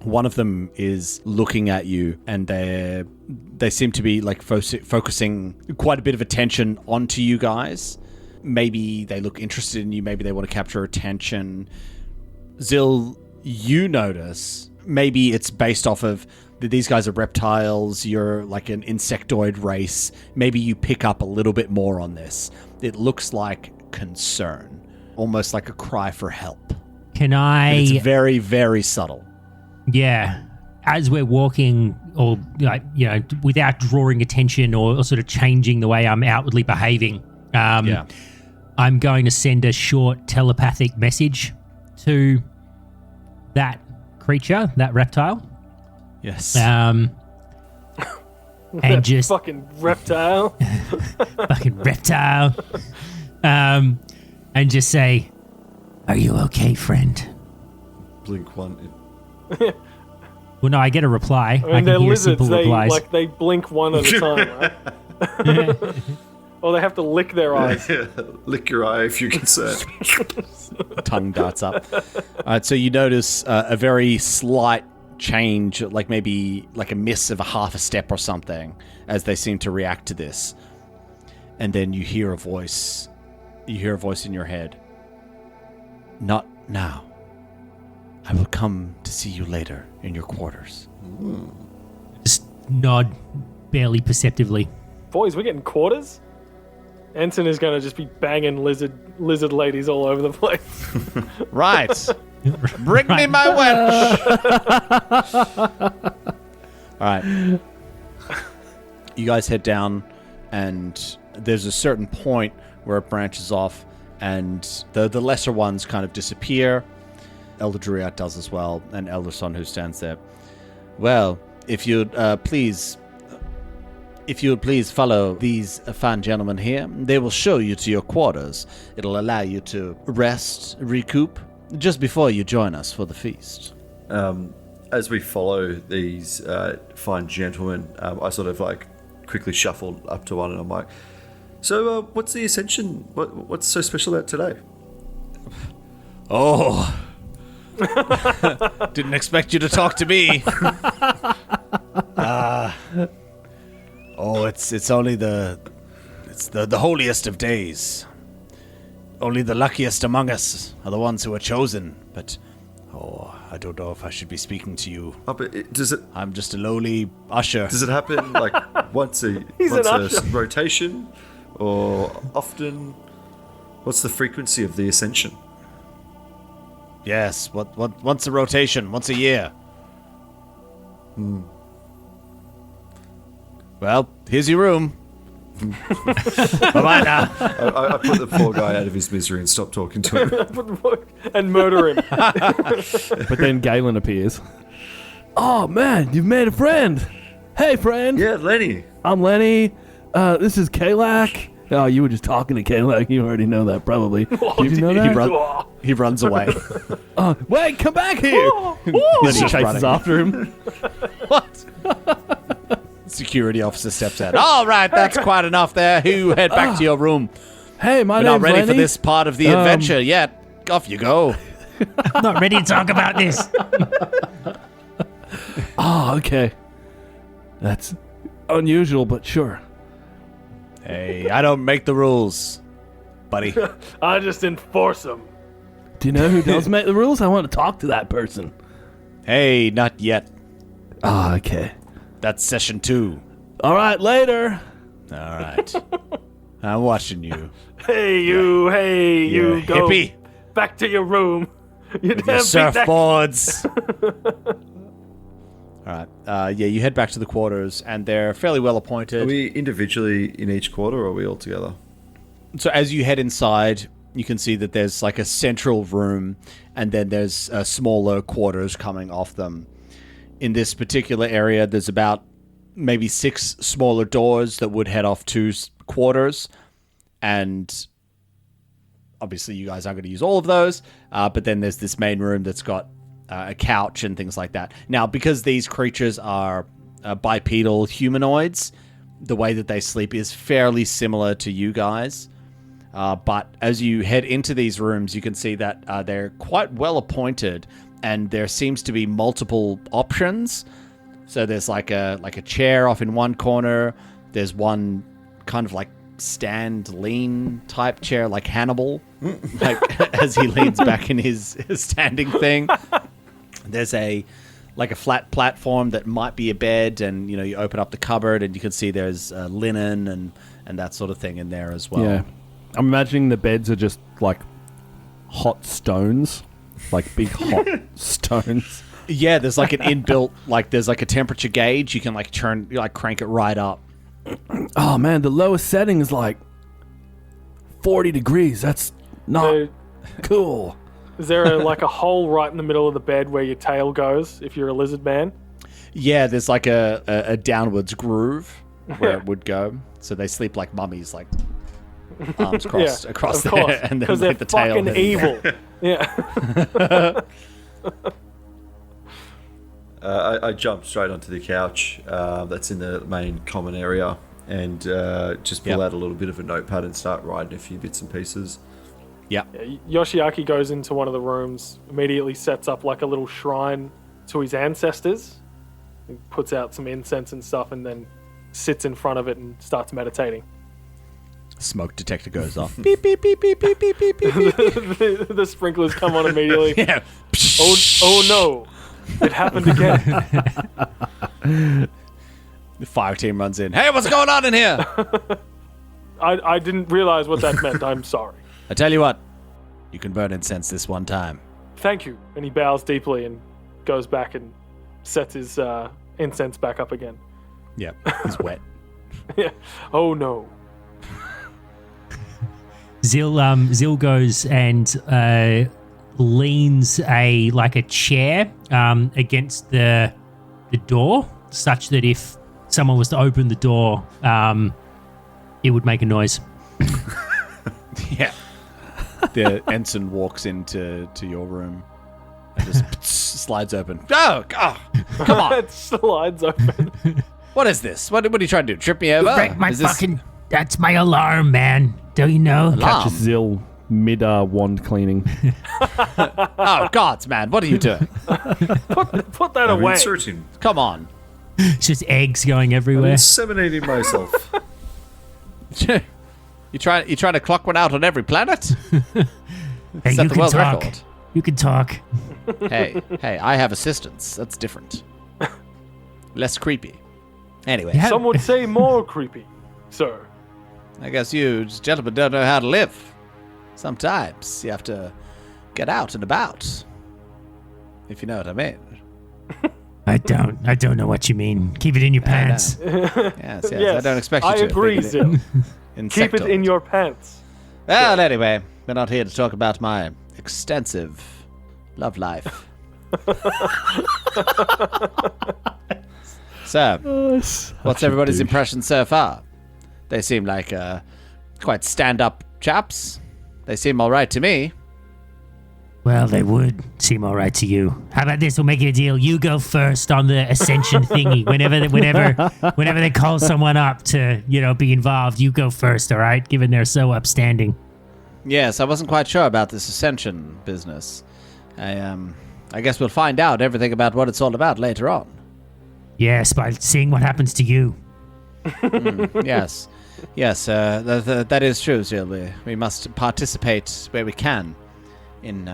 One of them is looking at you, and they seem to be like focusing quite a bit of attention onto you guys. Maybe they look interested in you. Maybe they want to capture attention. Zil, you notice maybe it's based off of these guys are reptiles. You're like an insectoid race. Maybe you pick up a little bit more on this. It looks like concern, almost like a cry for help. Can I? And it's very, very subtle. Yeah. As we're walking, or like, you know, without drawing attention or sort of changing the way I'm outwardly behaving, I'm going to send a short telepathic message to that creature, that reptile. Yes. And just fucking reptile. fucking reptile. And just say, "Are you okay, friend?" Blink one. Well, no, I get a reply. I mean, they're can hear lizards. simple replies. They blink one at a time, right? Or they have to lick their eyes. Lick your eye if you're concerned. Tongue darts up. All right, so you notice a very slight change, like maybe like a miss of a half a step or something, as they seem to react to this. And then you hear a voice. You hear a voice in your head. "Not now. I will come to see you later in your quarters." Just nod barely perceptively. Boys, we're getting quarters? Ensign is going to just be banging lizard ladies all over the place. Right. Bring me my wench. All right. You guys head down, and there's a certain point where it branches off, and the lesser ones kind of disappear. Elder Duriat does as well, and Elder Son, who stands there. "Well, if you'd please follow these fine gentlemen here, they will show you to your quarters. It'll allow you to rest, recoup, just before you join us for the feast." As we follow these fine gentlemen, I sort of like quickly shuffle up to one, and I'm like, "So, what's the Ascension? What's so special about today?" Oh, didn't expect you to talk to me. It's only the holiest of days. Only the luckiest among us are the ones who are chosen. But I don't know if I should be speaking to you. Oh, but I'm just a lowly usher. Does it happen like once a rotation, or often? What's the frequency of the Ascension? Yes, once a rotation, once a year. Well, here's your room. Bye-bye now. I put the poor guy out of his misery and stop talking to him. And murder him. But then Galen appears. "Oh, man, you've made a friend. Hey, friend. Yeah, Lenny. I'm Lenny. This is Kalak." Oh, you were just talking to Kalak. You already know that, probably. Did you know that? He runs away. Wait, come back here. Then he chases running. after him. What? Security officer steps out. All right, that's quite enough there. You head back to your room. Hey, my We're name's not ready Lenny. for this part of the adventure yet. Off you go. I'm not ready to talk about this. Oh, okay. That's unusual, but sure. Hey, I don't make the rules, buddy. I just enforce them. Do you know who does make the rules? I want to talk to that person. Hey, not yet. Oh, okay. That's session 2. All right, later. All right. I'm watching you. Hey, you, You go hippie. back to your room. You With your surfboards. All right. You head back to the quarters, and they're fairly well appointed. Are we individually in each quarter, or are we all together? So as you head inside, you can see that there's like a central room, and then there's smaller quarters coming off them. In this particular area, there's about maybe 6 smaller doors that would head off to quarters, and obviously you guys aren't going to use all of those, but then there's this main room that's got a couch and things like that. Now, because these creatures are bipedal humanoids, the way that they sleep is fairly similar to you guys. But as you head into these rooms, you can see that they're quite well appointed. and there seems to be multiple options. So there's like a chair off in one corner. There's one kind of like stand lean type chair, like Hannibal, like as he leans back in his standing thing. There's a flat platform that might be a bed, and you open up the cupboard and you can see there's linen and that sort of thing in there as well. Yeah. I'm imagining the beds are just like hot stones, like big hot stones. Yeah, there's like an inbuilt, there's like a temperature gauge. You can crank it right up. Oh man, the lowest setting is like 40 degrees. That's not So, cool. is there a hole right in the middle of the bed where your tail goes if you're a lizard man? Yeah, there's like a downwards groove where it would go. So they sleep like mummies, like arms crossed across of there, course, and then because they're like the tail. fucking evil. Yeah. I jumped straight onto the couch that's in the main common area and just pull out a little bit of a notepad and start writing a few bits and pieces. Yeah. Yoshiaki goes into one of the rooms, immediately sets up like a little shrine to his ancestors, he puts out some incense and stuff, and then sits in front of it and starts meditating. Smoke detector goes off. Beep, beep, beep, beep, beep, beep, beep, beep, beep. The sprinklers come on immediately. Yeah. Oh no, it happened again. The fire team runs in. Hey, what's going on in here? I didn't realize what that meant. I'm sorry. I tell you what, you can burn incense this one time. Thank you. And he bows deeply and goes back and sets his incense back up again. Yeah, it's wet. Yeah. Oh no. Zil goes and leans a chair against the door, such that if someone was to open the door, it would make a noise. Yeah. The ensign walks into your room and just slides open. Oh, God. Come on. It slides open. What is this? What are you trying to do? Trip me over? Break my Is this fucking... That's my alarm, man. Don't you know? alarm? Catches Zil mid wand cleaning. Oh, gods, man. What are you doing? Put that I'm away. inserting. Come on. It's just eggs going I'm everywhere. inseminating myself. You trying to clock one out on every planet? Hey, Set you the can world talk. record. You can talk. Hey, I have assistants. That's different. Less creepy. Anyway, Yeah. Some would say more creepy, sir. I guess you gentlemen don't know how to live. Sometimes you have to get out and about. If you know what I mean. I don't know what you mean. Keep it in your pants. Yes, I Yes, don't expect you I to. agree, Zil. Keep it in your pants. Well, anyway, we're not here to talk about my extensive love life. So, what's everybody's impression so far? They seem like quite stand-up chaps. They seem all right to me. Well, they would seem all right to you. How about this? We'll make it a deal. You go first on the ascension thingy. Whenever they call someone up to, be involved, you go first, all right? Given they're so upstanding. Yes, I wasn't quite sure about this ascension business. I guess we'll find out everything about what it's all about later on. Yes, by seeing what happens to you. Yes, that is true, Jill. We must participate where we can in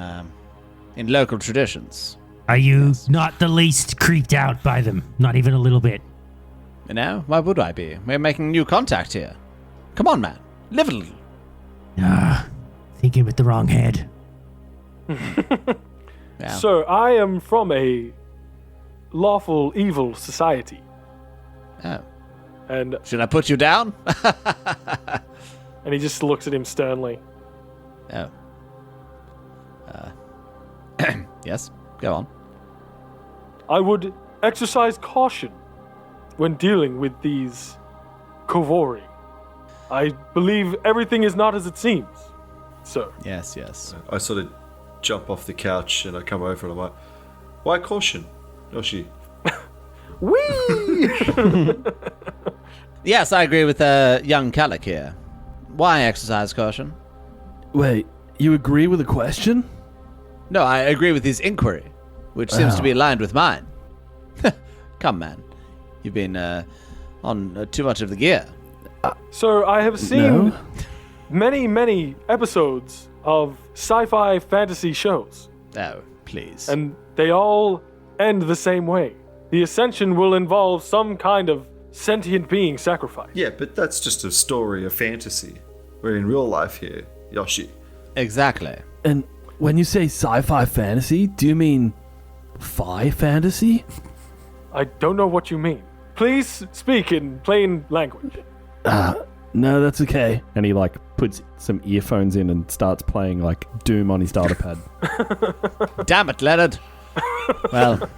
local traditions. Are you not the least creeped out by them? Not even a little bit. You know, why would I be? We're making new contact here. Come on, man. Live a little. Thinking with the wrong head. Yeah. Sir, I am from a lawful evil society. Oh. And Should I put you down? he just looks at him sternly. Oh. Yes, go on. I would exercise caution when dealing with these Kovori. I believe everything is not as it seems, sir. Yes, yes. I sort of jump off the couch and I come over and I'm like, why caution, Yoshi? Whee! Yes, I agree with young Calic here. Why exercise caution? Wait, you agree with the question? No, I agree with his inquiry. which seems to be aligned with mine. Come, man. You've been on too much of the gear. So I have seen many episodes of sci-fi fantasy shows, Oh, please. and they all end the same way. The ascension will involve some kind of sentient being sacrifice. Yeah, but that's just a story, a fantasy. We're in real life here, Yoshi. Exactly. And when you say sci-fi fantasy, do you mean fi fantasy? I don't know what you mean. Please speak in plain language. No, that's okay. And he like puts some earphones in and starts playing like Doom on his data pad. Damn it, Leonard. Well, if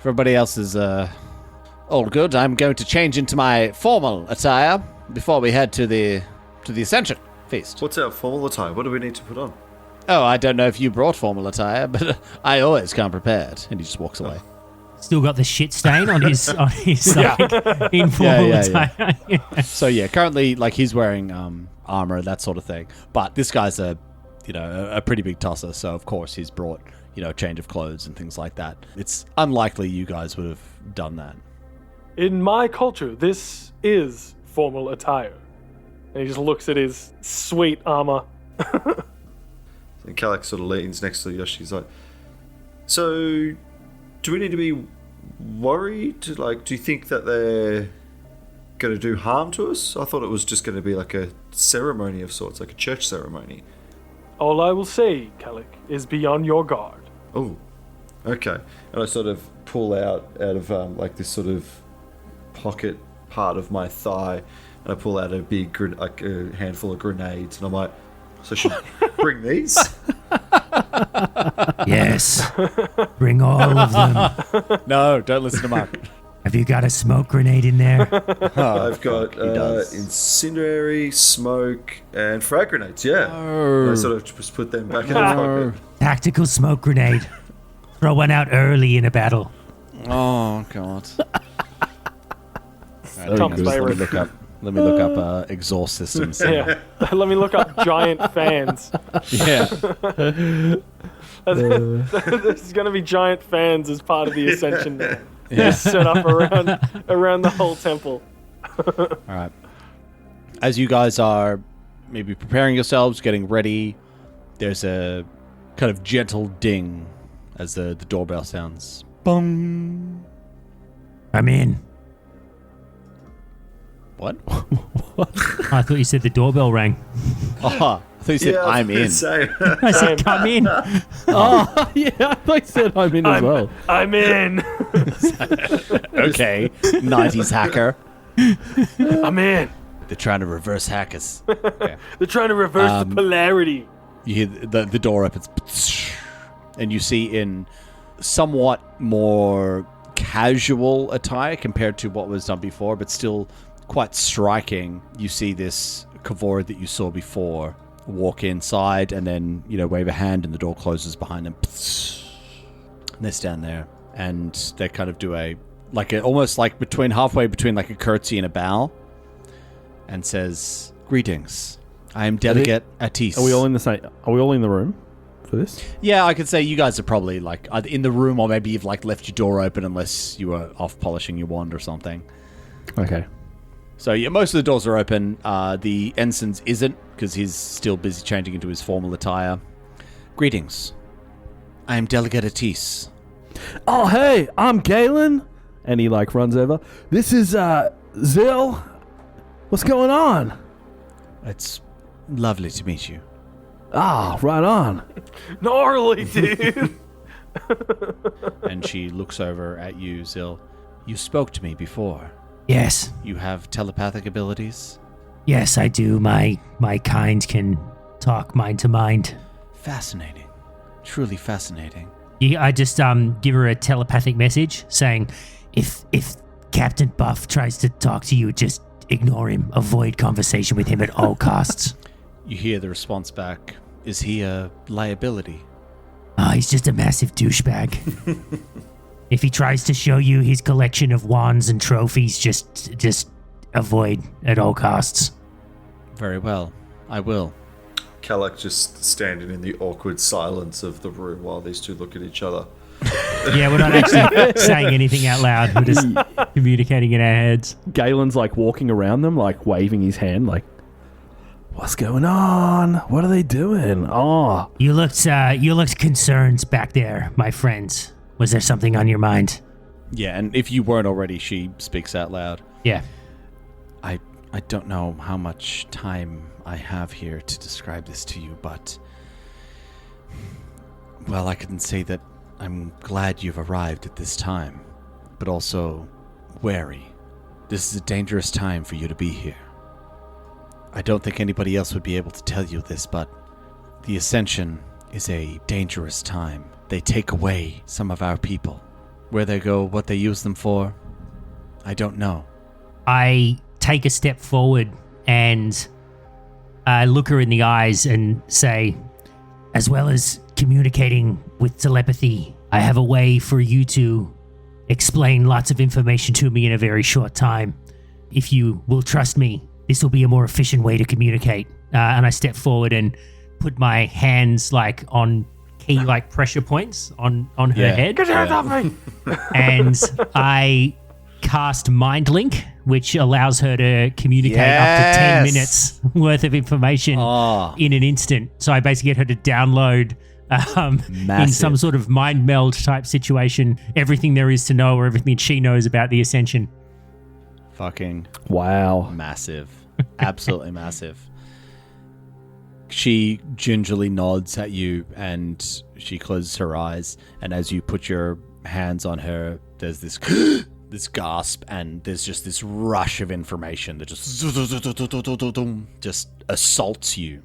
everybody else is all good, I'm going to change into my formal attire before we head to the Ascension feast. What's our formal attire? What do we need to put on? Oh, I don't know if you brought formal attire, but I always come prepared. And he just walks away. Still got the shit stain on his side in formal Yeah. attire. So yeah, currently like he's wearing armor, that sort of thing. But this guy's a pretty big tosser, so of course he's brought a change of clothes and things like that. It's unlikely you guys would have done that. In my culture, this is formal attire. And he just looks at his sweet armor. And Kalak sort of leans next to Yoshi. He's like, so, do we need to be worried? Like, do you think that they're going to do harm to us? I thought it was just going to be like a ceremony of sorts, like a church ceremony. All I will say, Kalik, is be on your guard. Oh, okay. And I sort of pull out of like this sort of pocket part of my thigh, and I pull out a big, like a handful of grenades, and I'm like, so should I bring these? Yes. Bring all of them. No, don't listen to Mark. Have you got a smoke grenade in there? I've got he does. incendiary, smoke, and frag grenades. Yeah, I sort of just put them back in the pocket. Tactical smoke grenade. Throw one out early in a battle. Oh god. Tom's favorite. Let me look up exhaust systems. Yeah. Let me look up giant fans. Yeah. There's going to be giant fans as part of the ascension. Set up around the whole temple. All right. As you guys are maybe preparing yourselves, getting ready, there's a kind of gentle ding as the doorbell sounds. Bong. I'm in. What? I thought you said the doorbell rang. Oh, I thought you said I'm in. Same. I said, come in. Oh, yeah, I thought you said I'm in as well. I'm in. Okay, 90s hacker. I'm in. They're trying to reverse hack us. Yeah. They're trying to reverse the polarity. You hear the door opens, and you see in somewhat more casual attire compared to what was done before, but still quite striking. You see this Kavor that you saw before walk inside and then, wave a hand and the door closes behind them. And they stand there and they kind of do almost like halfway between like a curtsy and a bow and says, "Greetings. I am Delegate Eternis." Are we all in Are we all in the room for this? Yeah, I could say you guys are probably like either in the room or maybe you've like left your door open unless you were off polishing your wand or something. Okay. So yeah, most of the doors are open. The ensign's isn't because he's still busy changing into his formal attire. "Greetings. I am Delegate Eternis." Oh, hey, I'm Galen. And he like runs over. This is Zill. What's going on? It's lovely to meet you. Ah, right on. Gnarly, dude. And she looks over at you, Zill. "You spoke to me before. Yes. You have telepathic abilities?" Yes, I do. My kind can talk mind to mind. Fascinating. Truly fascinating. I just give her a telepathic message saying, if Captain Buff tries to talk to you, just ignore him. Avoid conversation with him at all costs. You hear the response back. "Is he a liability?" He's just a massive douchebag. If he tries to show you his collection of wands and trophies, just avoid at all costs. Very well. I will. Kalak just standing in the awkward silence of the room while these two look at each other. Yeah, we're not actually saying anything out loud. We're just communicating in our heads. Galen's like walking around them, like waving his hand, like, what's going on? What are they doing? Oh, You looked concerned back there, my friends. Was there something on your mind? Yeah, and if you weren't already, she speaks out loud. Yeah. I don't know how much time I have here to describe this to you, but... Well, I can say that I'm glad you've arrived at this time, but also wary. This is a dangerous time for you to be here. I don't think anybody else would be able to tell you this, but the Ascension is a dangerous time. They take away some of our people. Where they go, what they use them for, I don't know. I take a step forward and look her in the eyes and say, as well as communicating with telepathy, I have a way for you to explain lots of information to me in a very short time. If you will trust me, this will be a more efficient way to communicate. And I step forward and put my hands like on key like pressure points on her head. Get your hands off me! And I cast Mind Link, which allows her to communicate up to 10 minutes worth of information in an instant. So I basically get her to download in some sort of mind meld type situation everything there is to know or everything she knows about the Ascension. Fucking wow. massive. Absolutely massive. She gingerly nods at you and she closes her eyes, and as you put your hands on her, there's this this gasp, and there's just this rush of information that just assaults you.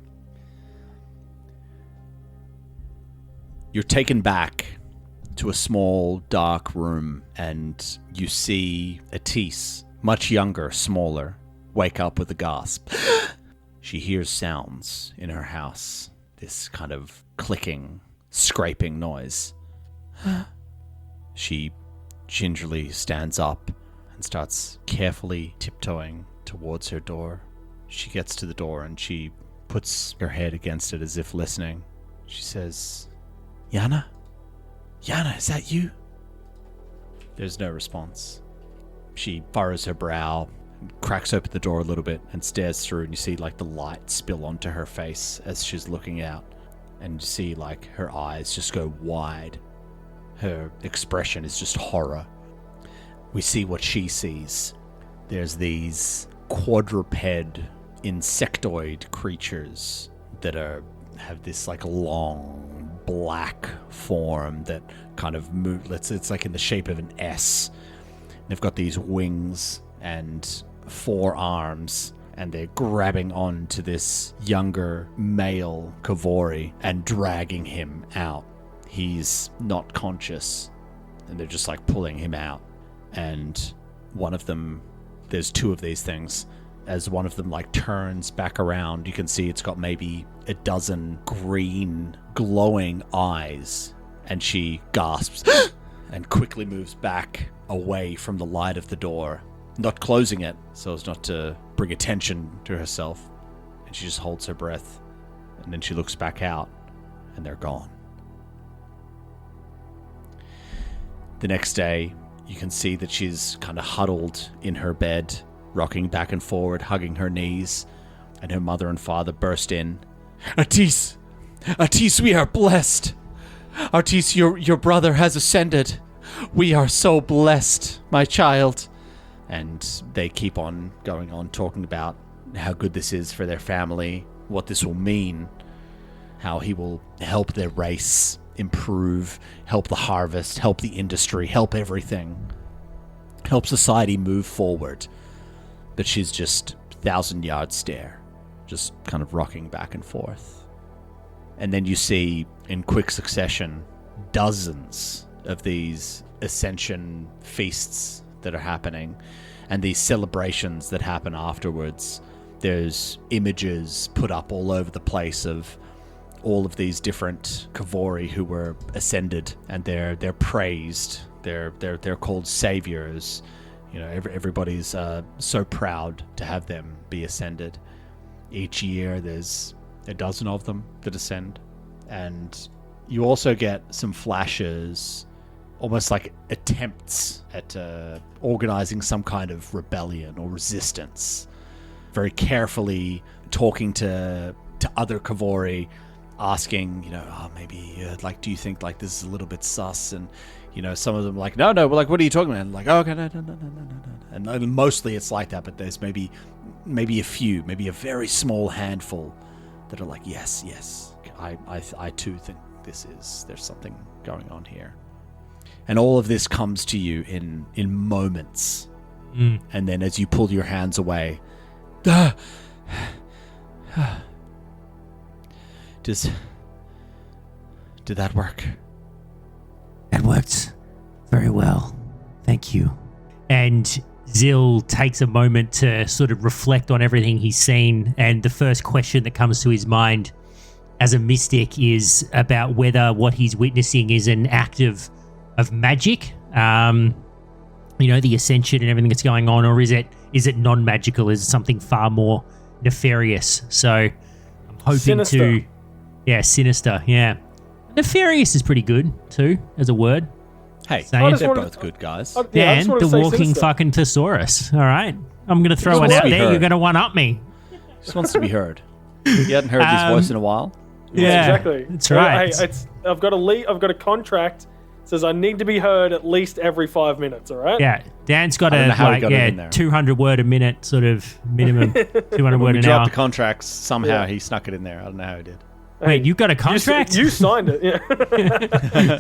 You're taken back to a small, dark room, and you see Eternis, much younger, smaller, wake up with a gasp. She hears sounds in her house, this kind of clicking, scraping noise. She gingerly stands up and starts carefully tiptoeing towards her door. She gets to the door and she puts her head against it as if listening. She says, Yana? Yana, is that you? There's no response. She furrows her brow, cracks open the door a little bit and stares through, and you see like the light spill onto her face as she's looking out, and you see like her eyes just go wide. Her expression is just horror. We see what she sees. There's these quadruped insectoid creatures that have this like long black form that kind of move. It's like in the shape of an S. They've got these wings and 4 arms, and they're grabbing on to this younger male Kavori and dragging him out. He's not conscious, and they're just like pulling him out. And one of them, there's 2 of these things. As one of them like turns back around, you can see it's got maybe a dozen green glowing eyes, and she gasps and quickly moves back away from the light of the door, not closing it so as not to bring attention to herself. And she just holds her breath, and then she looks back out, and they're gone. The next day, you can see that she's kind of huddled in her bed, rocking back and forward, hugging her knees, and her mother and father burst in. Eternis! Eternis, we are blessed! Eternis, your brother has ascended. We are so blessed, my child. And they keep on going on, talking about how good this is for their family, what this will mean, how he will help their race improve, help the harvest, help the industry, help everything, help society move forward. But she's just 1,000-yard stare, just kind of rocking back and forth. And then you see, in quick succession, dozens of these Ascension feasts that are happening, and these celebrations that happen afterwards. There's images put up all over the place of all of these different Kavori who were ascended, and they're praised. They're called saviors. You know, everybody's so proud to have them be ascended. Each year there's a dozen of them that ascend, and you also get some flashes almost like attempts at organizing some kind of rebellion or resistance. Very carefully talking to other Kavori, asking, maybe like, do you think like this is a little bit sus? And some of them like, no, we're like, what are you talking about? And like, oh, okay, no. And mostly it's like that, but there's maybe a few, maybe a very small handful that are like, yes, I too think there's something going on here. And all of this comes to you in moments. And then as you pull your hands away, did that work? It worked very well. Thank you. And Zil takes a moment to sort of reflect on everything he's seen, and the first question that comes to his mind as a mystic is about whether what he's witnessing is an act of magic, the ascension and everything that's going on, or is it non-magical? Is it something far more nefarious? So I'm hoping Sinister. Sinister, yeah. Nefarious is pretty good too as a word. Hey, Saying- they're both good guys. I Dan, just wanted the to say walking sinister. fucking thesaurus. All right, I'm gonna throw Just it wants out to be there. heard. You're gonna one up me. Just wants to be heard. You hadn't heard his voice in a while? Yeah, Exactly. That's right. Hey, I've got a contract that says I need to be heard at least every 5 minutes. All right. Yeah, Dan's got I don't a know how he got it in there. 200 word a minute sort of minimum, 200 When word we an dropped hour. the contracts, somehow Yeah. he snuck it in there. I don't know how he did. Wait, you got a contract? You signed it. Yeah.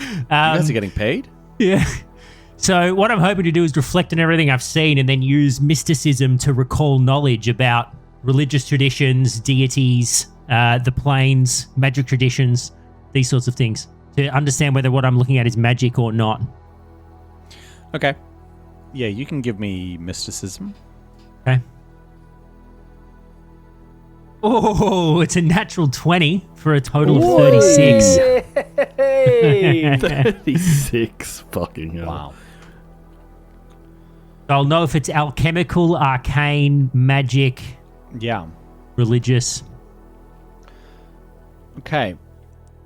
You guys are getting paid? Yeah. So what I'm hoping to do is reflect on everything I've seen and then use mysticism to recall knowledge about religious traditions, deities, the planes, magic traditions, these sorts of things, to understand whether what I'm looking at is magic or not. Okay. Yeah, you can give me mysticism. Okay. Oh, it's a natural 20 for a total of 36. Hey. 36 fucking hell. Wow. I'll know if it's alchemical, arcane, magic, Yeah. religious. Okay.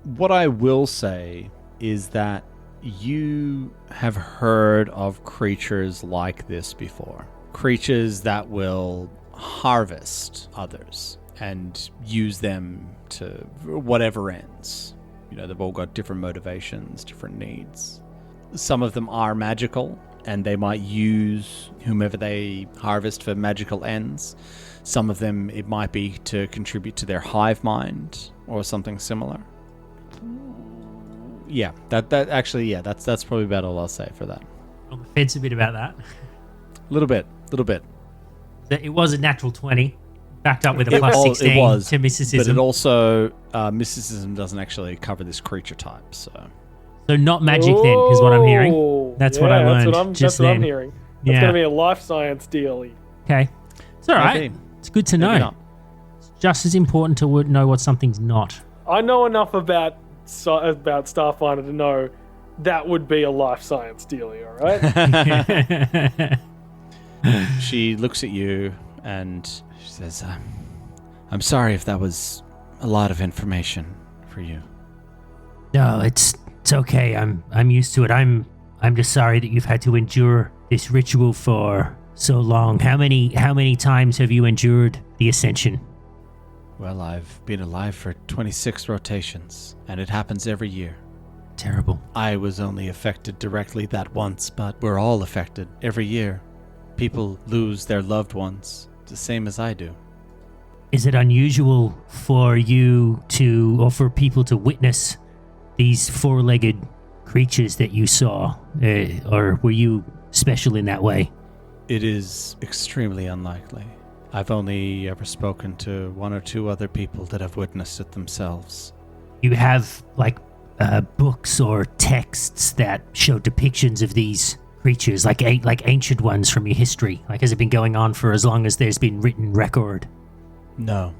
What I will say is that you have heard of creatures like this before. Creatures that will harvest others and use them to whatever ends. They've all got different motivations, different needs. Some of them are magical, and they might use whomever they harvest for magical ends. Some of them, it might be to contribute to their hive mind or something similar. Yeah, that's probably about all I'll say for that. On the fence a bit about that. Little bit. It was a natural 20, backed up with a plus 16 it was, to but mysticism. it also mysticism doesn't actually cover this creature type. So So not magic then, is what I'm hearing. Oh, That's what I learned That's just what I'm then. hearing. That's Yeah. going to be a life science deal. Okay. It's all right. Maybe. It's good to Maybe know. not. It's just as important to know what something's not. I know enough about Starfinder to know that would be a life science deal, all right? She looks at you and she says, I'm sorry if that was a lot of information for you. No, it's okay. I'm used to it. I'm just sorry that you've had to endure this ritual for so long. How many times have you endured the ascension? Well, I've been alive for 26 rotations, and it happens every year. Terrible. I was only affected directly that once, but we're all affected every year. People lose their loved ones, the same as I do. Is it unusual for you to, or for people to witness these four-legged creatures that you saw? Or were you special in that way? It is extremely unlikely. I've only ever spoken to one or two other people that have witnessed it themselves. You have, books or texts that show depictions of these creatures, like ancient ones from your history? Has it been going on for as long as there's been written record? No.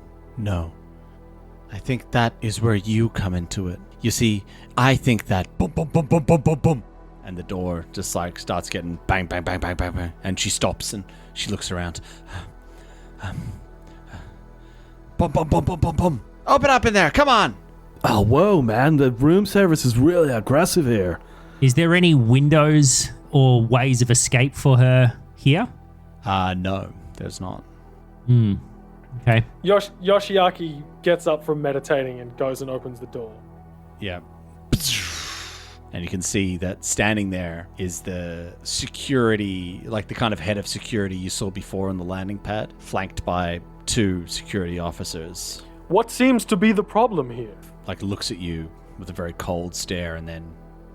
I think that is where you come into it. You see, I think that boom, boom, boom, boom, boom, boom, boom. And the door just starts getting bang, bang, bang, bang, bang, bang. And she stops and she looks around. Boom, boom, boom, boom, boom, boom. Open up in there, come on. Oh, whoa, man. The room service is really aggressive here. Is there any windows or ways of escape for her here? No, there's not. Okay. Yoshiaki gets up from meditating and goes and opens the door. Yeah. And you can see that standing there is the security, like the kind of head of security you saw before on the landing pad, flanked by 2 security officers. What seems to be the problem here? Like looks at you with a very cold stare and then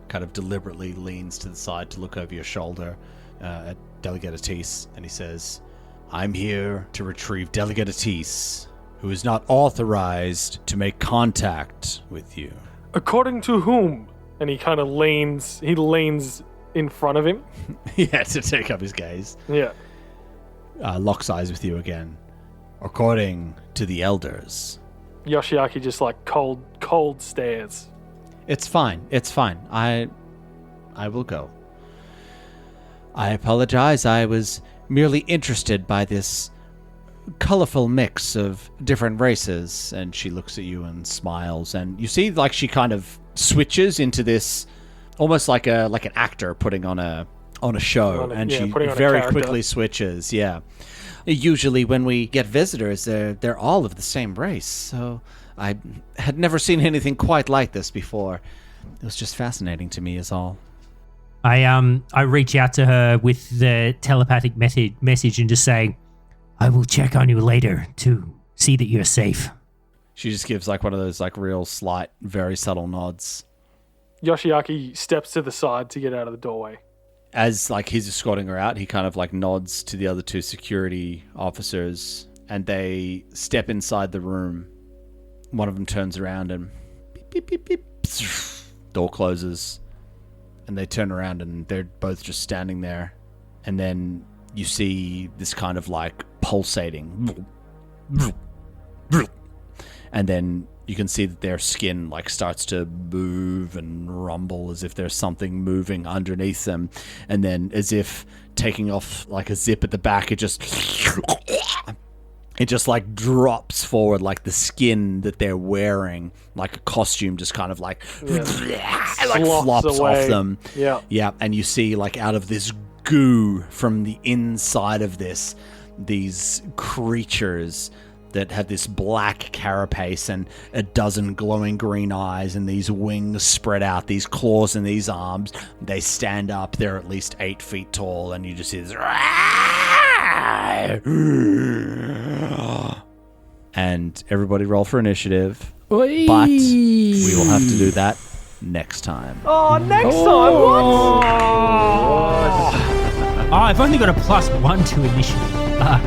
kind of deliberately leans to the side to look over your shoulder at Delegate Eternis, and he says, I'm here to retrieve Delegate Eternis, who is not authorized to make contact with you. According to whom? And he kind of leans in front of him. Yeah, to take up his gaze. Yeah. Locks eyes with you again. According to the elders. Yoshiaki just like cold stares. It's fine. I will go. I apologize. I was merely interested by this colorful mix of different races. And she looks at you and smiles. And you see like she kind of switches into this almost like an actor putting on a show. She very quickly switches. Yeah. Usually when we get visitors, they're all of the same race. So I had never seen anything quite like this before. It was just fascinating to me is all. I reach out to her with the telepathic message and just say, I will check on you later to see that you're safe. She just gives like one of those like real slight, very subtle nods. Yoshiaki steps to the side to get out of the doorway. As like he's escorting her out, he kind of like nods to the other 2 security officers and they step inside the room. One of them turns around and beep, beep, beep, beep. Door closes and they turn around and they're both just standing there. And then you see this kind of like pulsating. And then you can see that their skin like starts to move and rumble as if there's something moving underneath them. And then as if taking off like a zip at the back, it just like drops forward, like the skin that they're wearing, like a costume just kind of like, like flops off them. Yeah. Yeah. And you see like out of this goo from the inside of these creatures that have this black carapace and a dozen glowing green eyes and these wings spread out, these claws and these arms. They stand up. They're at least 8 feet tall, and you just hear this. And everybody roll for initiative. But we will have to do that next time. Oh, next time? What? Oh, I've only got a +1 to initiative. Fuck.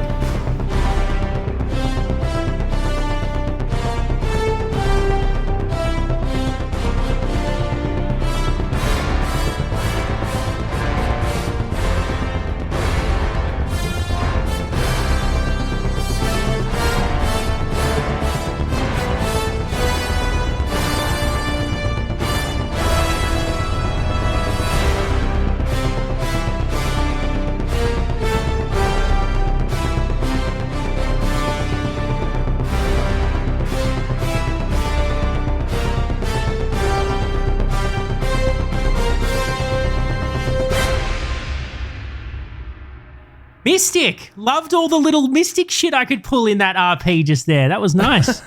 Mystic! Loved all the little mystic shit I could pull in that RP just there. That was nice.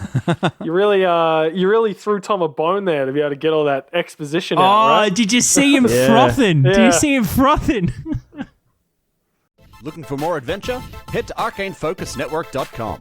You really threw Tom a bone there to be able to get all that exposition out, right? Oh, did you see him frothing? Yeah. Did you see him frothing? Looking for more adventure? Head to arcanefocusnetwork.com.